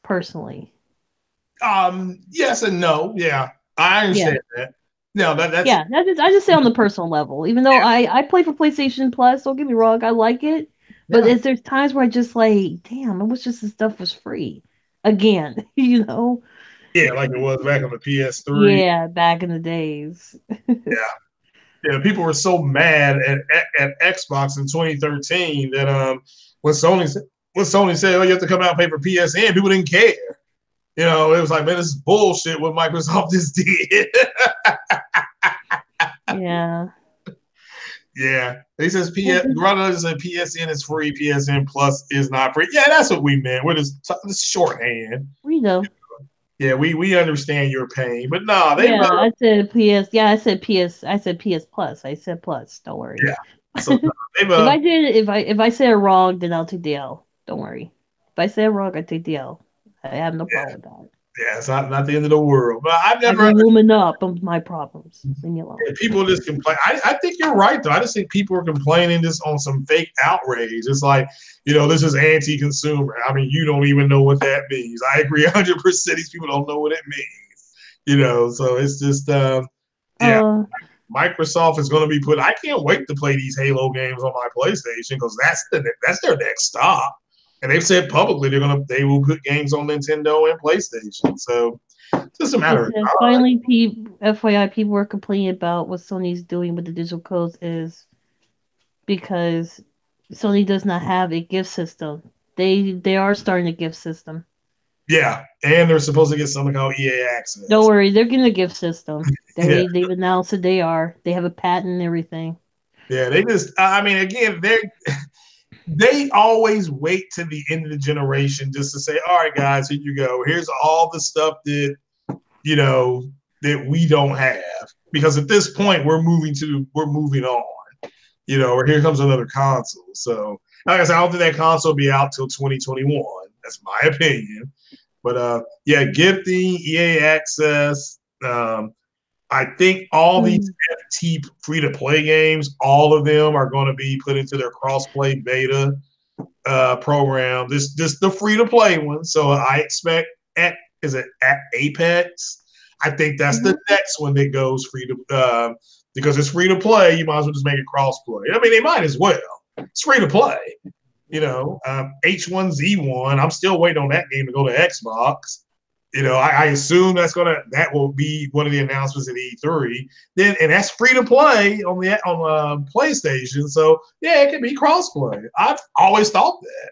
Personally, Yes and no. Yeah, I yeah. understand that. No, that's Yeah, I just say on the personal level. Even though I play for PlayStation Plus, don't get me wrong, I like it. But yeah, there's times where I just like, damn, I wish this stuff was free. Again, you know? yeah, like it was back on the PS3. Yeah, back in the days. Yeah, people were so mad at Xbox in 2013 that when Sony said, "Oh, you have to come out and pay for PSN," people didn't care. It was like, man, this is bullshit. What Microsoft just did. Yeah. Yeah, he says Grana said PSN is free, PSN Plus is not free. Yeah, that's what we meant. We're just this shorthand. We know. Yeah, we understand your pain, but nah, they Yeah, better. I said PS. Yeah, I said PS Plus. I said Plus. Don't worry. Yeah, so nah, they've If I say it wrong, then I'll take the L. Don't worry. If I say it wrong, I take the L. I have no yeah, problem with that. yeah, it's not the end of the world. But I've I never go understood. woman up on my problems. Leave me alone. People just complain. I think you're right, though. I just think people are complaining just on some fake outrage. It's like, this is anti-consumer. I mean, you don't even know what that means. I agree 100%. These people don't know what it means. So it's just, yeah, Uh, Microsoft is going to be put. I can't wait to play these Halo games on my PlayStation because that's their next stop. And they've said publicly they will put games on Nintendo and PlayStation. So it's just a matter of listen, time. finally, FYI, people were complaining about what Sony's doing with the digital codes is because Sony does not have a gift system. They are starting a gift system. Yeah, and they're supposed to get something called EA Don't access. worry, they're getting a gift system. Yeah, They've announced that they are. They have a patent and everything. yeah. They just, I mean, again, they always wait to the end of the generation just to say, "All right, guys, here you go. Here's all the stuff you know that we don't have." Because at this point, we're moving on. Or here comes another console. So, like I said, I don't think that console will be out till 2021. That's my opinion. But yeah, give the EA access. I think all these Mm. FT free to play games, all of them are going to be put into their cross-play beta program. This the free to play one. So I expect at Apex. I think that's Mm-hmm. the next one that goes free to because it's free to play. You might as well just make it cross-play. I mean, they might as well. It's free to play. H1Z1. I'm still waiting on that game to go to Xbox. I assume that will be one of the announcements at E3. And that's free to play on PlayStation. So yeah, it can be crossplay. I've always thought that.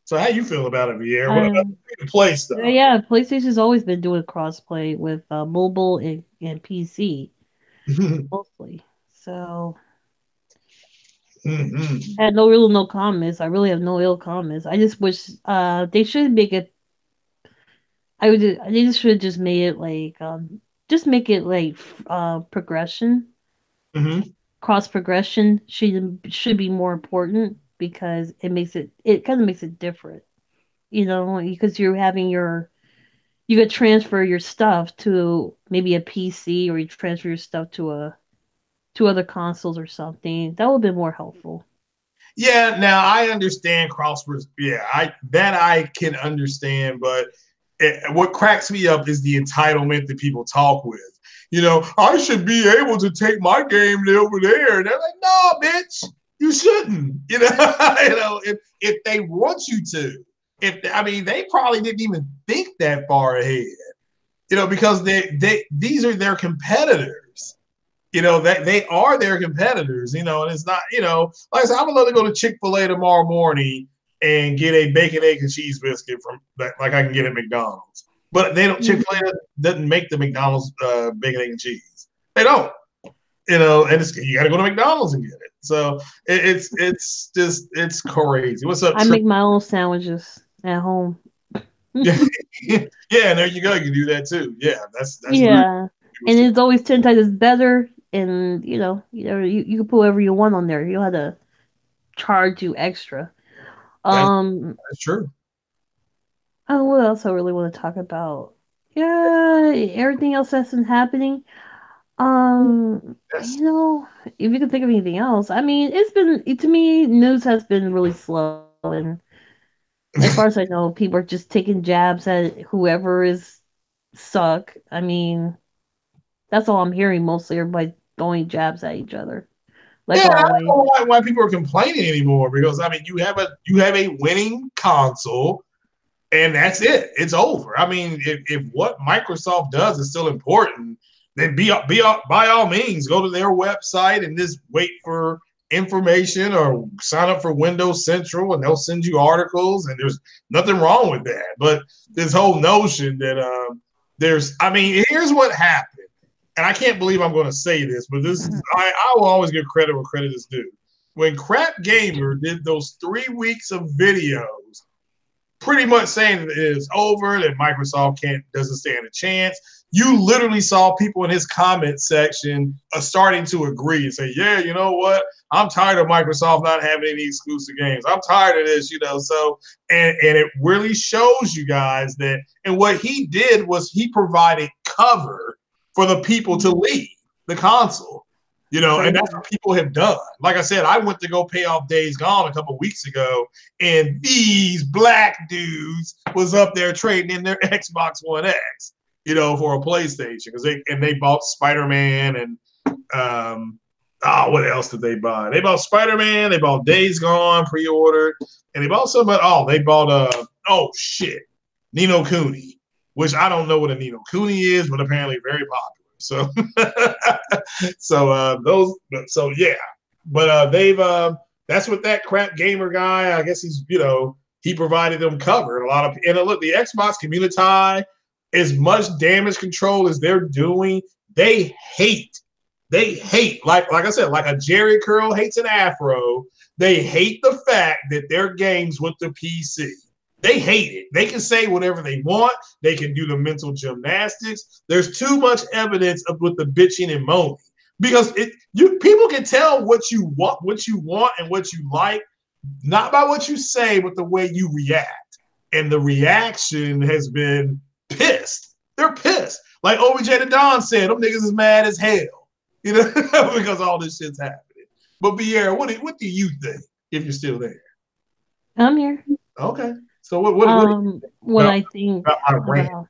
So how you feel about it, Vieira? What about Um, free to play stuff? yeah, PlayStation's always been doing crossplay with mobile and PC mostly. So Mm-hmm. I had no comments. I really have no ill comments. I just wish they should make it. They just should just made it like just make it like progression. Mm-hmm. Cross progression should be more important because it kind of makes it different. Because you could transfer your stuff to maybe a PC, or you transfer your stuff to other consoles or something. That would be more helpful. Yeah, now I understand crosswords. Yeah, I can understand, but what cracks me up is the entitlement that people talk with. I should be able to take my game over there, and they're like, "No, bitch, you shouldn't." If they want you to, they probably didn't even think that far ahead. Because these are their competitors. That they are their competitors, and it's not, like I said, I would love to go to Chick-fil-A tomorrow morning and get a bacon, egg, and cheese biscuit from like I can get at McDonald's. But they don't. Mhm. Chick-fil-A doesn't make the McDonald's bacon, egg, and cheese. They don't. And you got to go to McDonald's and get it. So it's crazy. What's up, I Trip? make my own sandwiches at home. Yeah, yeah. There you go. You can do that too. Yeah, that's Yeah. and it's always 10 times better. And you can put whatever you want on there. You don't have to charge you extra. That, Um, that's true. oh, what else I really want to talk about? Yeah, everything else that's been happening. Yes. If you can think of anything else, I mean, to me, news has been really slow, and as far as I know, people are just taking jabs at whoever is suck. I mean, that's all I'm hearing mostly. Everybody throwing jabs at each other, Yeah, like I don't always. know why people are complaining anymore because I mean you have a winning console and that's it. It's over. I mean, if what Microsoft does is still important, then by all means go to their website and just wait for information or sign up for Windows Central and they'll send you articles and there's nothing wrong with that. But this whole notion that I mean, here's what happened. And I can't believe I'm going to say this, but I will always give credit where credit is due. When Crap Gamer did those 3 weeks of videos pretty much saying that it is over, that Microsoft doesn't stand a chance. You literally saw people in his comment section starting to agree and say, yeah, you know what? I'm tired of Microsoft not having any exclusive games. I'm tired of this, So, and it really shows you guys that, and what he did was he provided cover for the people to leave the console. And that's what people have done. Like I said, I went to go pay off Days Gone a couple of weeks ago, and these black dudes was up there trading in their Xbox One X, for a PlayStation because they bought Spider-Man and what else did they buy? They bought Spider-Man, they bought Days Gone pre-ordered, and they bought they bought Ni no Kuni, which I don't know what a Ni no Kuni is, but apparently very popular. So, so yeah, but they've that's what that Crap Gamer guy. I guess he provided them cover and a lot of. And look, the Xbox community, as much damage control as they're doing, they hate like I said, like a Jerry curl hates an afro. They hate the fact that their games went to PC. They hate it. They can say whatever they want. They can do the mental gymnastics. There's too much evidence with the bitching and moaning because people can tell what you want, and what you like, not by what you say, but the way you react. And the reaction has been pissed. They're pissed. Like OBJ the Don said, them niggas is mad as hell, because all this shit's happening. But Pierre, what do you think if you're still there? I'm here. Okay. So what I think about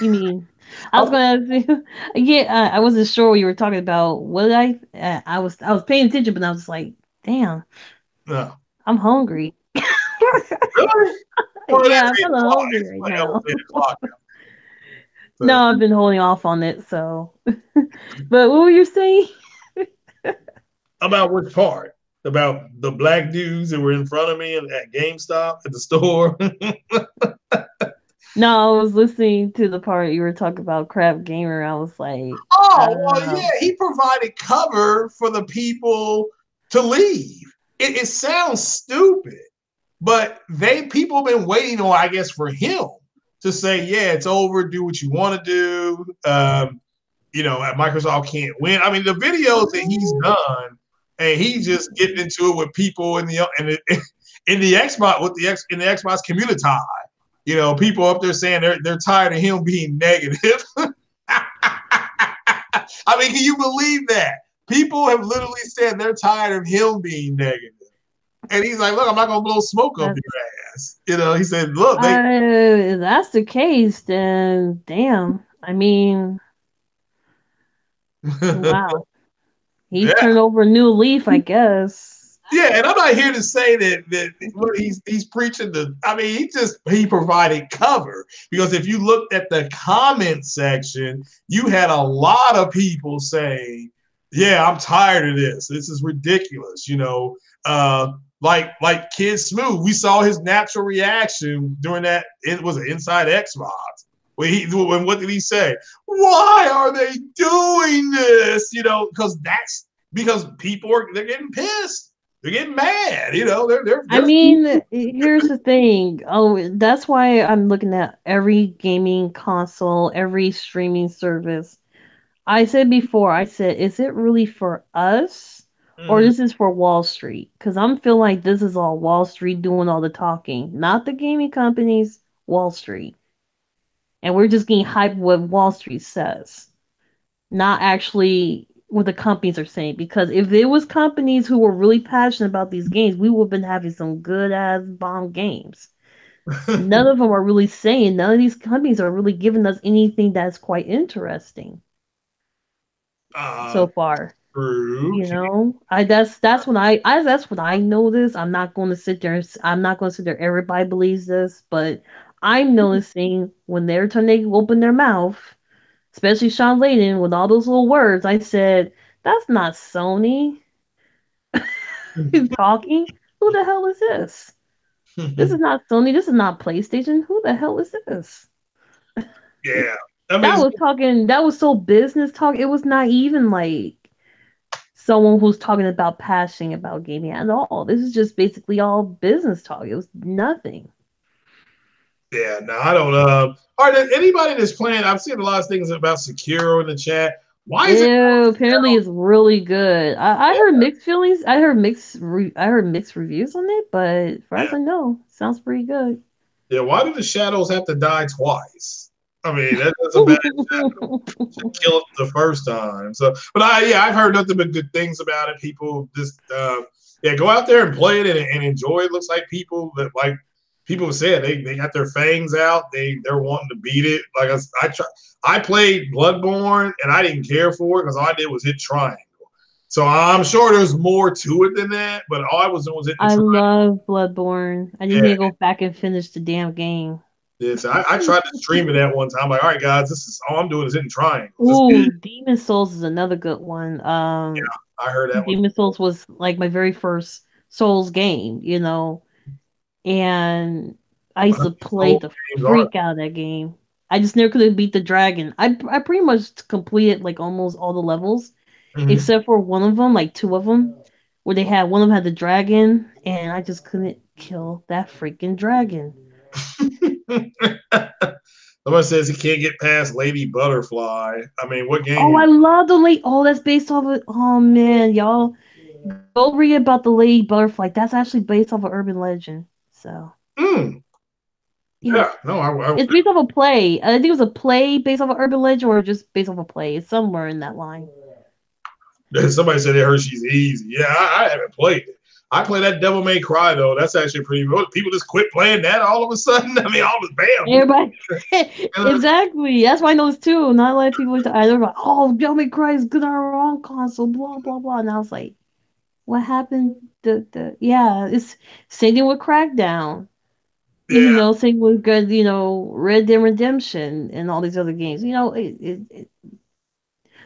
you mean I was gonna ask you, yeah, I wasn't sure what you were talking about. What did I was paying attention, but I was like, damn, no. I'm hungry. Really? Well, Yeah, I'm kind of hungry right like now. so, No, I've been holding off on it, so. But what were you saying? about which part? About the black dudes that were in front of me at GameStop at the store? No, I was listening to the part you were talking about Crap Gamer. I was like, Oh, well, yeah, he provided cover for the people to leave. It sounds stupid, but people have been waiting on, I guess, for him to say, yeah, it's over, do what you want to do. Microsoft can't win. I mean, the videos that he's done, and he's just getting into it with people in the Xbox in the Xbox community. People up there saying they're tired of him being negative. I mean, can you believe that? People have literally said they're tired of him being negative. And he's like, look, I'm not going to blow smoke up your ass. He said, look. If that's the case, then damn. I mean, wow. He's turned over a new leaf, I guess. Yeah, and I'm not here to say that what he's preaching I mean, he provided cover, because if you looked at the comment section, you had a lot of people saying, yeah, I'm tired of this. This is ridiculous. Like Kid Smooth, we saw his natural reaction during that. It was an Inside Xbox. What did he say? Why are they doing this? Because people they're getting pissed. They're getting mad. They're I mean, here's the thing. Oh, that's why I'm looking at every gaming console, every streaming service. I said before, I said, is it really for us or Mhm. this is for Wall Street? Because I'm feeling like this is all Wall Street doing all the talking, not the gaming companies, Wall Street. And we're just getting hyped what Wall Street says, not actually what the companies are saying. Because if there was companies who were really passionate about these games, we would have been having some good ass bomb games. None of them are really saying, none of these companies are really giving us anything that's quite interesting uh, so far. true. You know, I that's when I that's what I notice. I'm not going to sit there. I'm not going to sit there. Everybody believes this, but I'm noticing when they're turn they open their mouth, especially Sean Layden with all those little words. I said, "That's not Sony talking. Who the hell is this? This is not Sony. This is not PlayStation. Who the hell is this?" Yeah. I mean, That was talking. That was so business talk. It was not even like someone who's talking about passion about gaming at all. This is just basically all business talk. It was nothing. yeah, no, I don't. All right, anybody that's playing, I've seen a lot of things about Sekiro in the chat. Why is it? Ew, apparently it's really good. I heard mixed feelings. I heard mixed reviews on it, but as far Yeah, as I know, sounds pretty good. yeah. Why do the shadows have to die twice? I mean, that's a bad should kill it the first time. So, but I've heard nothing but good things about it. People just, yeah, go out there and play it and enjoy it. Looks like people that people said they got their fangs out. They're wanting to beat it. Like I played Bloodborne and I didn't care for it because all I did was hit triangle. So I'm sure there's more to it than that, but all I was doing was hitting the I triangle. love Bloodborne. I just Yeah, need to go back and finish the damn game. yeah. So I tried to stream it at one time. Like, all right, guys, this is all I'm doing is hitting triangles. Ooh, Demon Souls is another good one. I heard that one. Demon Souls was like my very first Souls game, you know, and I used to play Soul the games are. freak out of that game. I just never could beat the dragon. I pretty much completed like almost all the levels Mhm. except for one of them, like two of them, where they had one of them had the dragon, and I just couldn't kill that freaking dragon. Someone says he can't get past Lady Butterfly. I mean, what game? Oh, I love the late. Oh, that's based off of. Oh man, y'all go read about the Lady Butterfly. That's actually based off of urban legend. So Mm, yeah, yeah, no, it's based off a play. I think it was a play based off of urban legend, or just based off a play. It's somewhere in that line. somebody said they heard she's easy. Yeah, I haven't played it. I play that Devil May Cry though. That's actually pretty good. People just quit playing that all of a sudden. I mean, all of bam. Everybody, Uh, exactly. That's why I know this too. Not a lot of people either like, oh, Devil May Cry is good on our own console, blah blah blah. And I was like, what happened? The yeah, it's same thing with Crackdown. You yeah. know, same with good, you know, Red Dead Redemption and all these other games. You know,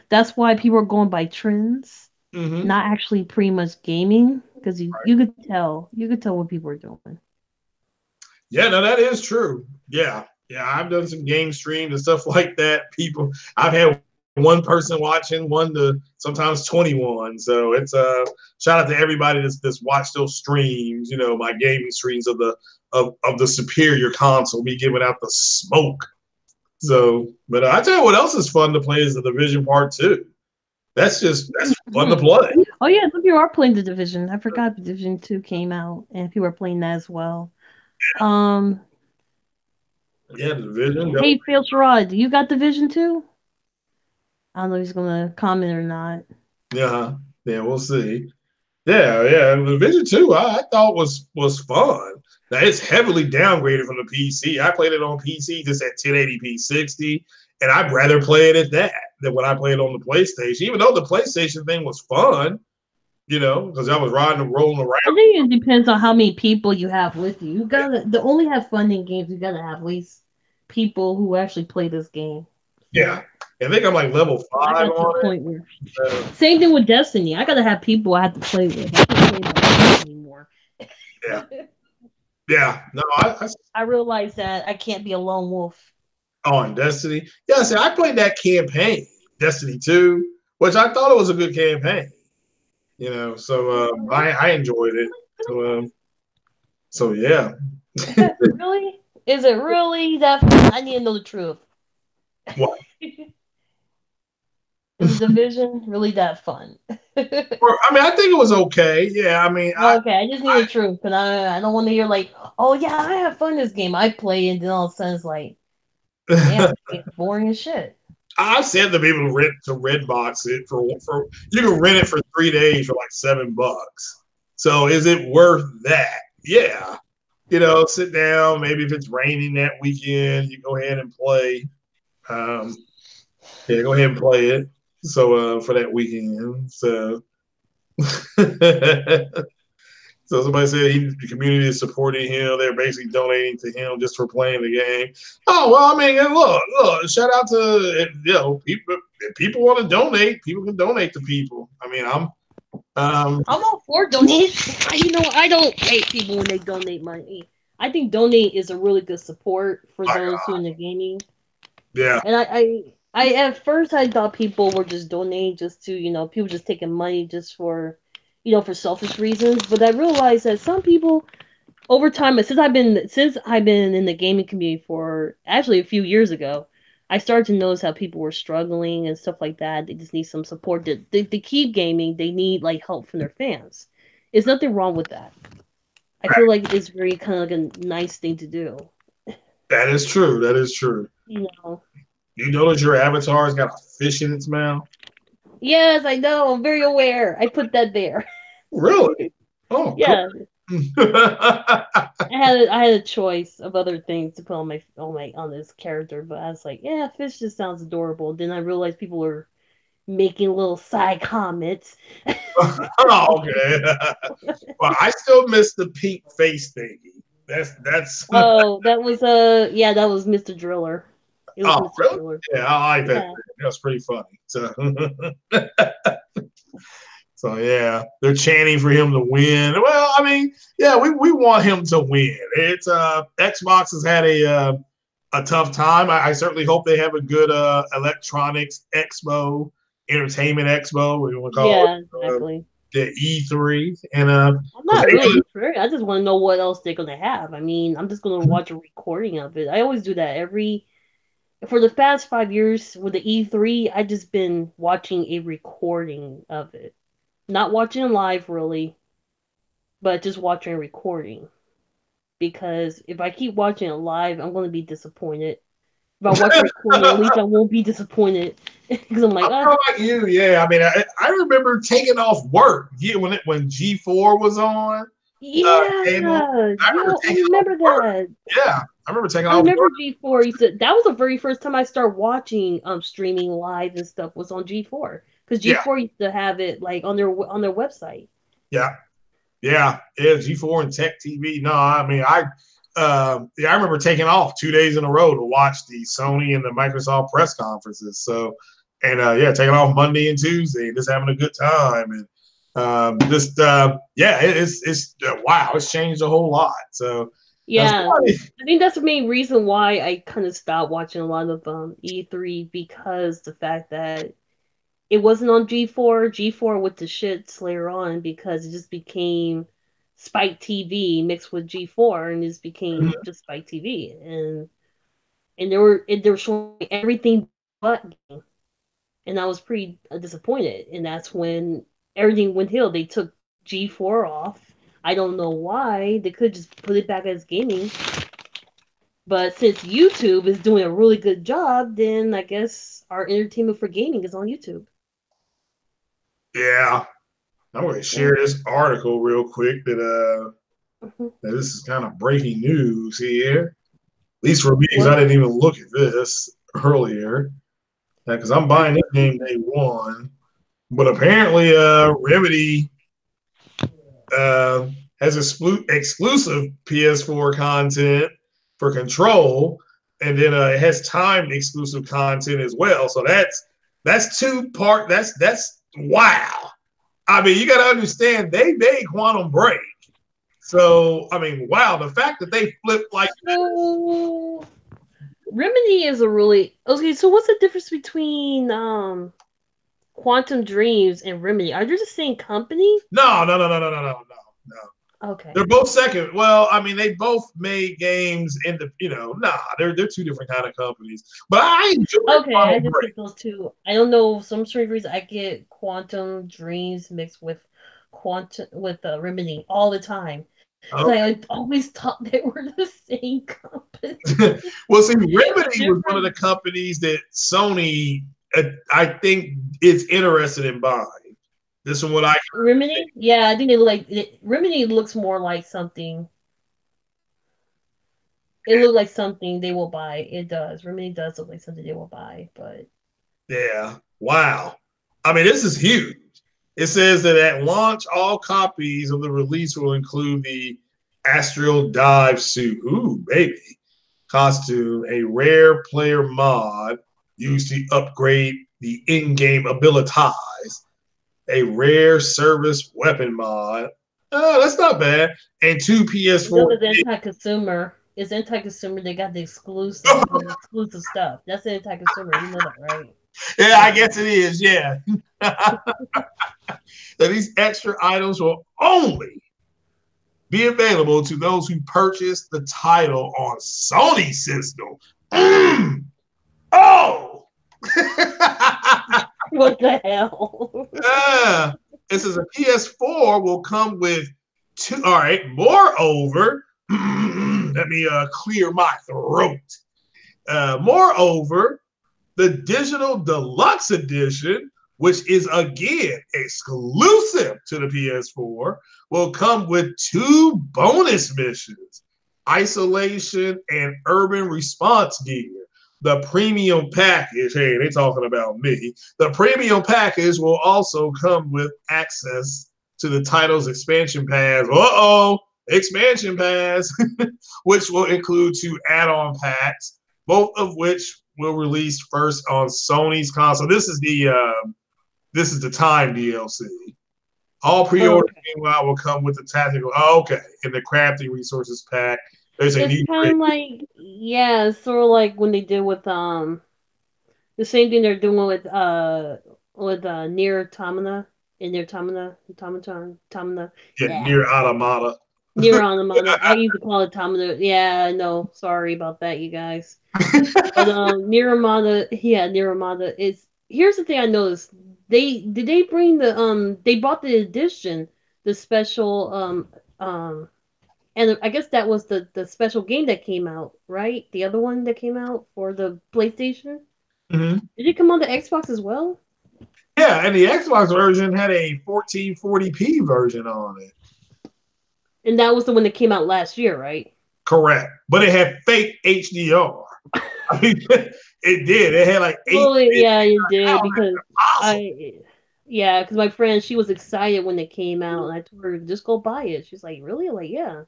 that's why people are going by trends, Mm-hmm. not actually pretty much gaming, because you could tell what people are doing. Yeah, no, that is true. Yeah. Yeah, I've done some game streams and stuff like that. People, I've had one person watching, one to sometimes 21. So it's shout out to everybody that's watched those streams, my gaming streams of the superior console, me giving out the smoke. So, but I tell you what else is fun to play is the Division Part 2. That's fun to Mhm. play. Oh yeah, some people are playing the Division. I forgot Division 2 came out and people are playing that as well. Um, Yeah, the Division. hey Phil Sherrod, you got Division 2? I don't know if he's gonna comment or not. Yeah, yeah, we'll see. Yeah, yeah. The Division Two, I thought was fun. Now it's heavily downgraded from the PC. I played it on PC just at 1080p 60, and I'd rather play it at that than when I played on the PlayStation. Even though the PlayStation thing was fun, because I was riding and rolling around. I think it depends on how many people you have with you. You gotta to only have fun in games. You gotta have at least people who actually play this game. Yeah, So I think I'm like level I five got to the on it. point where same thing with Destiny. I gotta have people I have to play with. I can't play by myself anymore. Yeah, yeah. No, I realize that I can't be a lone wolf. on Destiny. Yeah, see, I played that campaign, Destiny 2, which I thought it was a good campaign. So I enjoyed it. So yeah. Really? Is it really that? I need to know the truth. What? Is the division really that fun? Or, I mean, I think it was okay. Yeah, I mean, Okay, I just need the truth, because I don't want to hear like, oh yeah, I have fun this game. I play, and then all of a sudden it's like, damn, I this game's boring as shit. I've said to people to red box it for you can rent it for 3 days for like $7. So is it worth that? Yeah. Sit down. Maybe if it's raining that weekend, you go ahead and play. Um, yeah, go ahead and play it. So for that weekend. So so somebody said the community is supporting him. They're basically donating to him just for playing the game. Oh well, I mean, look, shout out to people. If people want to donate, people can donate to people. I mean, I'm all for donating. I don't hate people when they donate money. I think donate is a really good support for those who are in the gaming. Yeah. And I at first I thought people were just donating just to, people just taking money just for, for selfish reasons. But I realized that some people over time, since I've been in the gaming community for actually a few years ago, I started to notice how people were struggling and stuff like that. They just need some support. To keep gaming, they need like help from their fans. There's nothing wrong with that. I feel like it's very kind of like a nice thing to do. That is true. That is true. You know. You notice your avatar's got a fish in its mouth? Yes, I know. I'm very aware. I put that there. Really? Oh, cool. Yeah, I had a choice of other things to put on this character, but I was like, yeah, fish just sounds adorable. Then I realized people were making little side comments. Oh, okay. Well, I still miss the pink face thingy. That's Oh, that was Mr. Driller. It was oh Mr. really? Driller. Yeah, I like that. Yeah. That was pretty funny. So so yeah, they're chanting for him to win. Well, I mean, yeah, we want him to win. It's Xbox has had a tough time. I certainly hope they have a good electronics expo, entertainment expo, what you want to call Yeah, it, exactly. the E3, and I'm because not they really really, sure. I just want to know what else they're gonna have. I mean, I'm just gonna watch a recording of it. I always do that for the past 5 years with the E3. I just been watching a recording of it, not watching live really, but just watching a recording. Because if I keep watching it live, I'm gonna be disappointed. If I watch a recording, at least I won't be disappointed because I'm like, I'm kind of like you. Yeah, I mean, I remember taking off work. Yeah, when G4 was on yeah, cable, I remember I taking off remember work. that. Yeah, I remember taking I off remember work. G4. That was the very first time I started watching streaming live and stuff was on G4 because Yeah, G4 used to have it like on their website. yeah, yeah. G4 and Tech TV. No, I mean, I remember taking off 2 days in a row to watch the Sony and the Microsoft press conferences. So, and yeah, taking off Monday and Tuesday, and just having a good time, and just yeah, it's wow, it's changed a whole lot. So, Yeah, somebody, I think that's the main reason why I kind of stopped watching a lot of E3 because the fact that it wasn't on G4. G4 with the shits later on because it just became Spike TV mixed with G4 and it just became just Spike TV and they were showing everything but game. And I was pretty disappointed and that's when everything went hill. They took G4 off. I don't know why. They could just put it back as gaming. But since YouTube is doing a really good job, then I guess our entertainment for gaming is on YouTube. yeah, I'm going to Yeah. share this article real quick Mhm. that this is kind of breaking news here. At least for me, because I What? didn't even look at this earlier. Because I'm buying this game day one. But apparently, Remedy uh, has exclusive PS4 content for Control, and then it has timed exclusive content as well. So that's two part. That's wow. I mean, you got to understand they made Quantum Break. So I mean, wow, the fact that they flipped like So Remedy is a really okay. So what's the difference between Quantum Dreams and Remedy? Are they the same company? no, no, no, no, no, no, no, no, no. Okay. They're both second. Well, I mean, they both made games in the, they're two different kind of companies. But I enjoy Okay, I Quantum just Break. get those two. I don't know, for some strange reason I get Quantum Dreams mixed with Quantum with Remedy all the time. Because I always thought they were the same company. Well, see, Remedy was one of the Different companies that Sony, I think, is interested in buying. This is what I Remedy? Yeah, I think Remedy looks more like something. It looked like something they will buy. It does. Remedy does look like something they will buy, but Yeah. Wow. I mean, this is huge. It says that at launch, all copies of the release will include the Astral Dive suit. Ooh, baby. Costume, a rare player mod used to upgrade the in-game abilities, a rare service weapon mod. Oh, that's not bad. And two you know PS4. it's anti-consumer. It's anti-consumer. They got the exclusive stuff. That's anti-consumer. You know that, right? Yeah, I Yeah. guess it is. Yeah. That these extra items will only be available to those who purchase the title on Sony system. Mm. Oh. What the hell? It says a PS4 will come with two. All right. Moreover, let me clear my throat. Moreover, the digital deluxe edition, which is again exclusive to the PS4, will come with two bonus missions: isolation and urban response gear. The premium package, hey, they talking about me. The premium package will also come with access to the title's expansion pass. Expansion pass, which will include two add-on packs, both of which will release first on Sony's console. This is the Time DLC. All pre-orders, Okay. meanwhile, will come with the tactical. Oh, okay, and the crafting resources pack. There's a It's new. kind of like, yeah, it's sort of like when they did with the same thing they're doing with Near Automata and Near Automata. Yeah, Yeah. near automata. Near Automata. I used to call it Automata. Yeah, no, sorry about that, you guys. But Near Automata, yeah, Near Automata is. Here's the thing I noticed. They bring they brought the edition, the special and I guess that was the special game that came out, right? The other one that came out for the PlayStation. Mhm. Did it come on the Xbox as well? Yeah, and the Xbox version had a 1440p version on it. And that was the one that came out last year, right? Correct, but it had fake HDR. I mean, it did. It had like eight. Well, yeah, it did How because awesome! yeah, because my friend, she was excited when it came out, and I told her just go buy it. She's like, really? I'm like, yeah.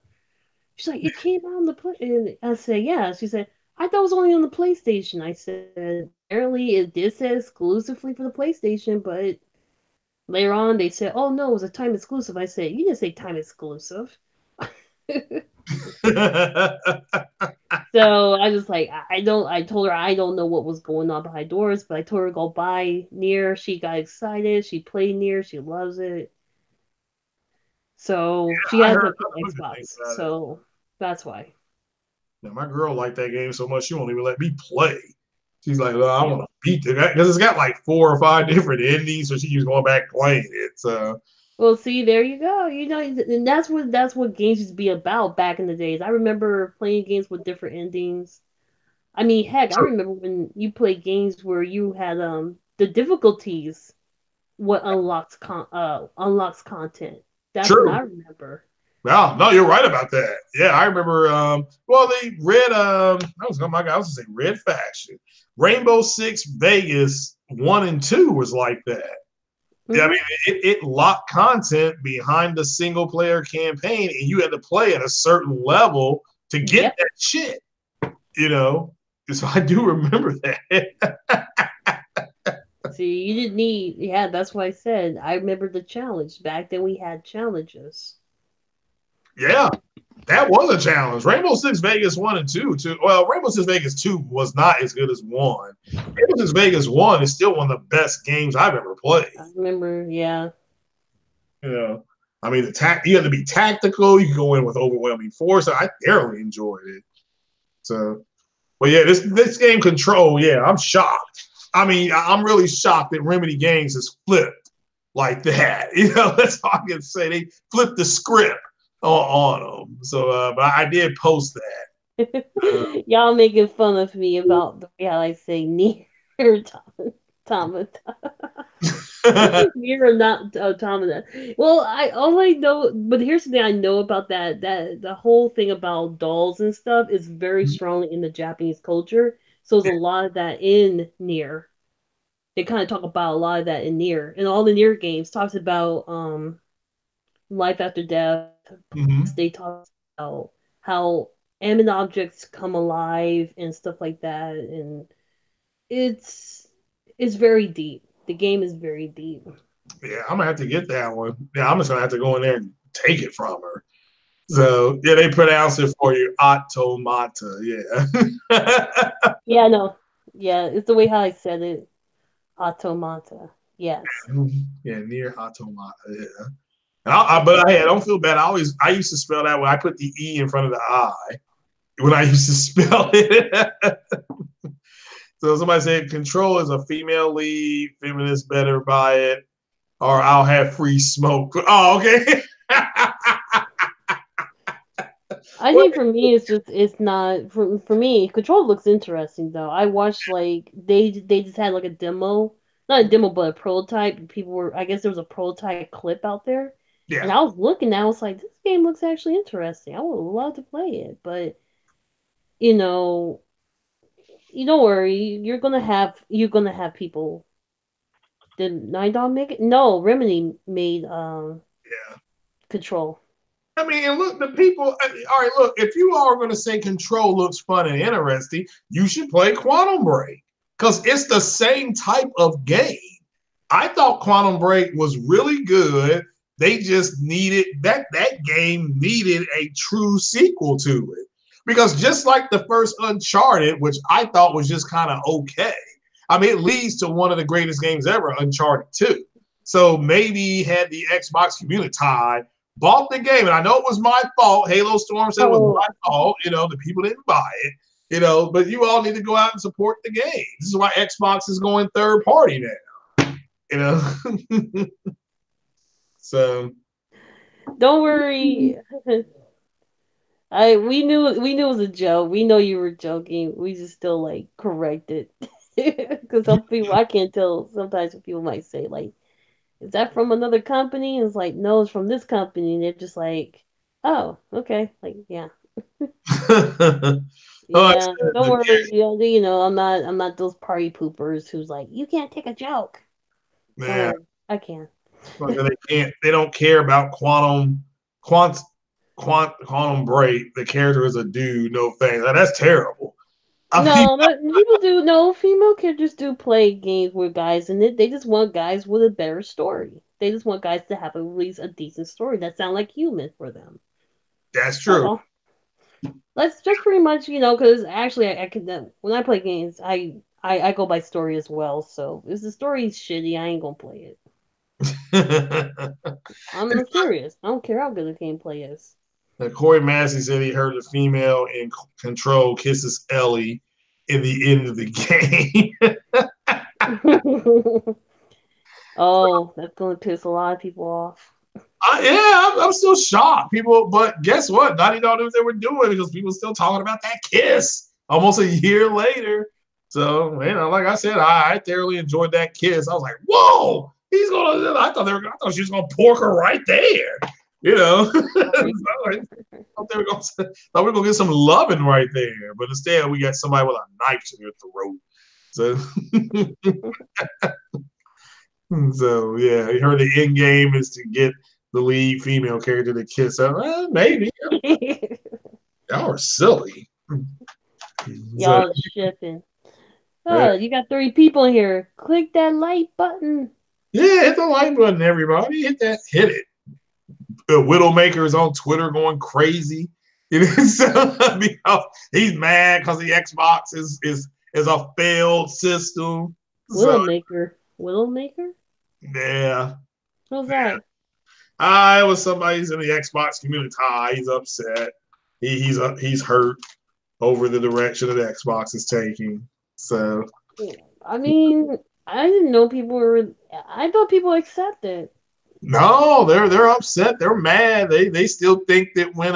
She's like, it came out on the play, and I said, yeah. She said, I thought it was only on the PlayStation. I said, apparently it did say exclusively for the PlayStation, but later on they said, oh no, it was a time exclusive. I said, you didn't say time exclusive. So I just like I don't. I told her I don't know what was going on behind doors, but I told her to go buy Near. She got excited. She played Near. She loves it. So she I has heard it for other good things Xbox. about it. So that's why. Now, my girl liked that game so much she won't even let me play. She's like, well, I Yeah. want to beat the guy because it's got like 4 or 5 different endings, so she keeps going back playing it. So Well, see, there you go. You know, and that's what games used to be about back in the days. I remember playing games with different endings. I mean, heck, I true, remember when you played games where you had the difficulties what unlocks content. That's what true. I remember. No, no, you're right about that. Yeah, I remember. Well, the red. I was, oh my God, I was gonna say red faction. Rainbow Six Vegas 1 and 2 was like that. Yeah, I mean, Hmm. it locked content behind the single player campaign, and you had to play at a certain level to get Yep. that shit. You know, so I do remember that. See, you didn't need. Yeah, that's why I said I remember the challenge. Back then, we had challenges. Yeah, that was a challenge. Rainbow Six Vegas 1 and 2, too. Well, Rainbow Six Vegas 2 was not as good as 1. Rainbow Six Vegas 1 is still one of the best games I've ever played. I remember. Yeah. You know. I mean, you have to be tactical. You can go in with overwhelming force. I thoroughly enjoyed it. So, but yeah, this game Control, yeah, I'm shocked. I mean, I'm really shocked that Remedy Games has flipped like that. That's all I can say. They flipped the script on them. So, but I did post that. Y'all making fun of me about the way I say near automata. Near not automata. Well, all I know, but here's the thing I know about that the whole thing about dolls and stuff is very strongly in the Japanese culture. So there's a lot of that in Near. They kind of talk about a lot of that in Near, and all the Near games talks about life after death. Mm-hmm. They talk about how animate objects come alive and stuff like that, and it's it's very deep. The game is very deep. Yeah, I'm gonna have to get that one. Yeah, I'm just gonna have to go in there and take it from her. So yeah, they pronounce it for you, automata. Yeah. Yeah, no. Yeah, it's the way how I said it. Automata. Yes. Yeah, near automata. Yeah. But I don't feel bad. I used to spell that when I put the E in front of the I when I used to spell it. So somebody said Control is a female lead, feminists better buy it, or I'll have free smoke. Oh, okay. I think for me it's not for me. Control looks interesting though. I watched like they just had like a demo, not a demo but a prototype. People were I guess there was a prototype clip out there, and Yeah. I was looking. I was like, this game looks actually interesting. I would love to play it, but you know, you don't worry. You're gonna have people. Did Nine Dog make it? No, Remedy made Yeah. Control. I mean, and look, the people. All right, look. If you are going to say Control looks fun and interesting, you should play Quantum Break because it's the same type of game. I thought Quantum Break was really good. They just needed that game needed a true sequel to it because just like the first Uncharted, which I thought was just kind of okay. I mean, it leads to one of the greatest games ever, Uncharted 2. So maybe had the Xbox community bought the game, and I know it was my fault. Halo Storm said it was Oh, my fault. The people didn't buy it. But you all need to go out and support the game. This is why Xbox is going third party now. You know, so don't worry. I we knew it was a joke. We know you were joking. We just still like correct it because some people I can't tell. Sometimes people might say like, "Is that from another company?" And it's like, "No, it's from this company." And they're just like, "Oh, okay." Like, yeah, oh, yeah. Don't worry. I'm not those party poopers who's like, "You can't take a joke." Don't yeah, worry, I can. they don't care about quant quantum break. The character is a dude. No thanks. That's terrible. I mean, No, but people do. No, female characters do play games with guys in it. They just want guys with a better story. They just want guys to have at least a decent story that sound like human for them. that's That's true. all. That's just pretty much, because actually, I could when I play games, I go by story as well. So if the story's shitty, I ain't gonna play it. I'm serious. I don't care how good the gameplay is. Corey Massey said he heard the female in Control kisses Ellie in the end of the game. Oh, that's gonna piss a lot of people off. Yeah, I'm still shocked. People, but guess what? Not even knew what they were doing because people still talking about that kiss almost a year later. So, like I said, I thoroughly enjoyed that kiss. I was like, whoa, he's gonna. I thought she was gonna pork her right there. Sorry. I thought we were gonna get some loving right there, but instead we got somebody with a knife to their throat. So, so yeah, her the end game is to get the lead female character to kiss her. Maybe y'all are silly. So, Y'all shipping. Oh, you got 3 people in here. Click that like button. yeah, hit the like button, everybody. Hit it. Widowmaker is on Twitter going crazy. So, he's mad because the Xbox is a failed system. So Widowmaker. Widowmaker? yeah, What's that? It was somebody's in the Xbox community. He's upset. He's hurt over the direction that Xbox is taking. So I mean, I didn't know people were. I thought people accepted. no, they're upset. They're mad. They still think that when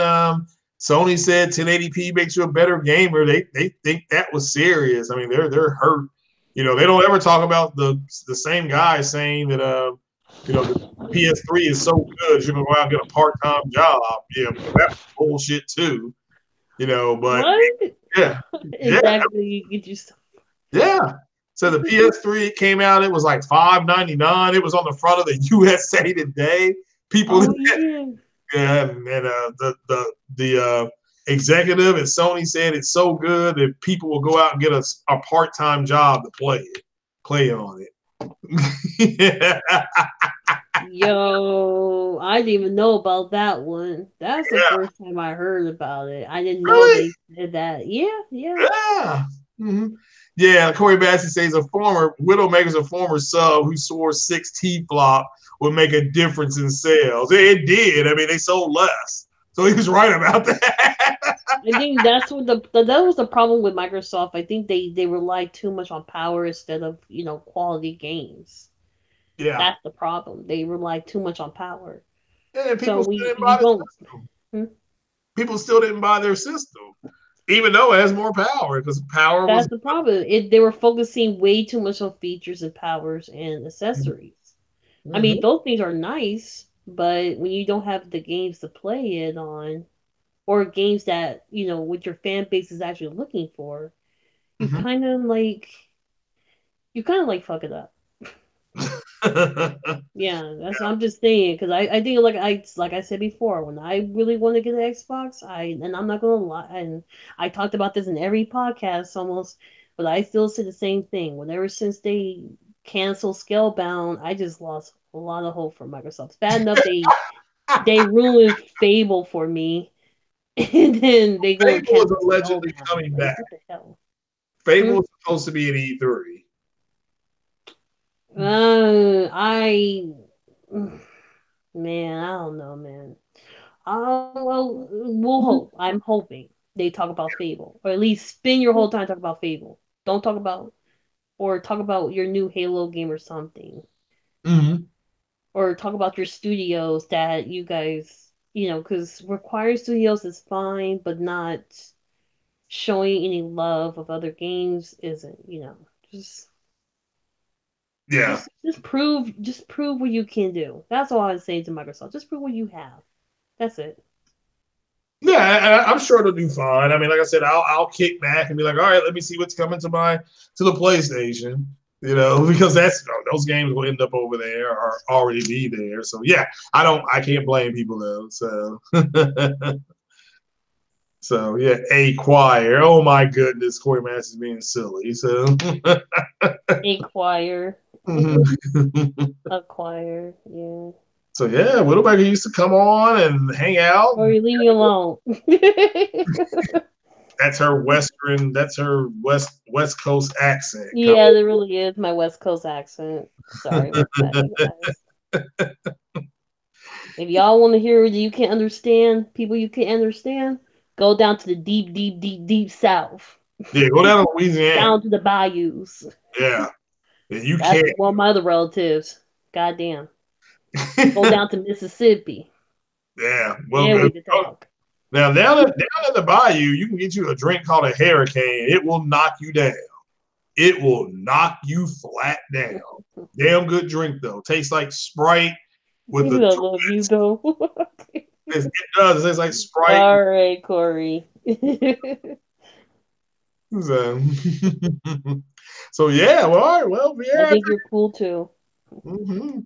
Sony said 1080p makes you a better gamer, they think that was serious. I mean, they're hurt. You know, they don't ever talk about the same guy saying that the PS3 is so good you're gonna go out and get a part-time job. Yeah, that's bullshit too. You know, but What yeah, yeah, exactly? You just yeah. So the PS3 came out. It was like $5.99. It was on the front of the USA Today. People, oh yeah. yeah, and the executive at Sony said it's so good that people will go out and get a part-time job to play on it. Yeah. Yo, I didn't even know about that one. That's the Yeah, first time I heard about it. I didn't know really? they did that. Yeah, yeah. Yeah. Mm-hmm. Yeah, Corey Bassey says Widowmaker's a former sub who swore 6 T-flop would make a difference in sales. It did. I mean, they sold less. So he was right about that. I think that's what that was the problem with Microsoft. I think they relied too much on power instead of quality games. Yeah. That's the problem. They rely too much on power. And So people still we didn't you buy the don't. system. Hmm? People still didn't buy their system, even though it has more power, because power was. That's the problem. They were focusing way too much on features and powers and accessories. I mean, Mm-hmm. those things are nice, but when you don't have the games to play it on, or games that what your fan base is actually looking for, you Mm-hmm. kind of like fuck it up. Yeah, that's I'm just saying because I think like I said before, when I really want to get an Xbox, and I'm not gonna lie, and I talked about this in every podcast almost, but I still say the same thing. Whenever since they canceled Scalebound, I just lost a lot of hope for Microsoft. It's bad enough they ruined Fable for me, and then they go and Fable is cancel allegedly Scalebound. coming Like back. what the hell? Hmm? Fable is supposed to be an E3. I man, I don't know, man. Well, we'll hope. I'm hoping they talk about Fable, or at least spend your whole time talking about Fable. Don't talk about, or talk about your new Halo game or something, Mm-hmm. or talk about your studios that you guys, because required studios is fine, but not showing any love of other games isn't. Just Yeah. just prove what you can do. That's all I'm saying to Microsoft. Just prove what you have. That's it. Yeah, I'm sure it'll do fine. I mean, like I said, I'll kick back and be like, all right, let me see what's coming to the PlayStation. Because those games will end up over there or already be there. So yeah, I can't blame people though. So so yeah, a choir. Oh my goodness, Corey Mass is being silly. So Acquire. Acquire, yeah. so yeah, Widowmaker used to come on and hang out. Or you leave me alone. That's her Western. That's her West Coast accent. Yeah, that really is my West Coast accent. Sorry about that, you guys. If y'all want to hear what you can't understand, people you can't understand, go down to the deep, deep, deep, deep south. Yeah, go down to Louisiana. Down to the bayous. Yeah, you That's can't. one of my other relatives. Goddamn. Go down to Mississippi. Yeah, well, There we good. can talk. Now down in the bayou, you can get you a drink called a hurricane. It will knock you down. It will knock you flat down. Damn good drink though. Tastes like Sprite with I the love you though. it does. It tastes like Sprite. All right, Corey. So, so yeah, well, all right, well, I yeah. think you're cool too. Mm-hmm.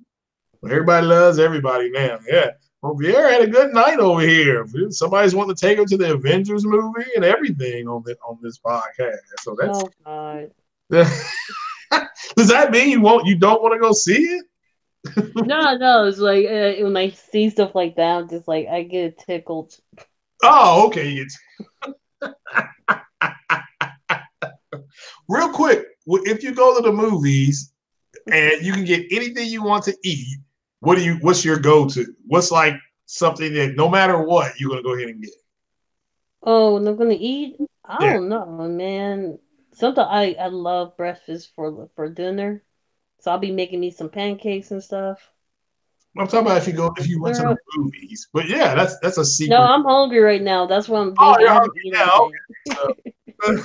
Well, everybody loves everybody now. Yeah. Well, Vieira had a good night over here. Somebody's wanting to take her to the Avengers movie and everything on this podcast. So that's Oh God. does that mean you don't want to go see it? No, no. It's like when I see stuff like that, I'm just like I get tickled. Oh, okay. Real quick, if you go to the movies and you can get anything you want to eat, What's your go-to? What's like something that no matter what, you're gonna go ahead and get? Oh, and I'm gonna eat. I Yeah. don't know, man. Something I love breakfast for dinner, so I'll be making me some pancakes and stuff. I'm talking about if you went to the Syrup. movies. But yeah, that's a No, secret. I'm hungry right now. That's why I'm Oh, thinking. you're I haven't eaten anything. hungry now. Okay.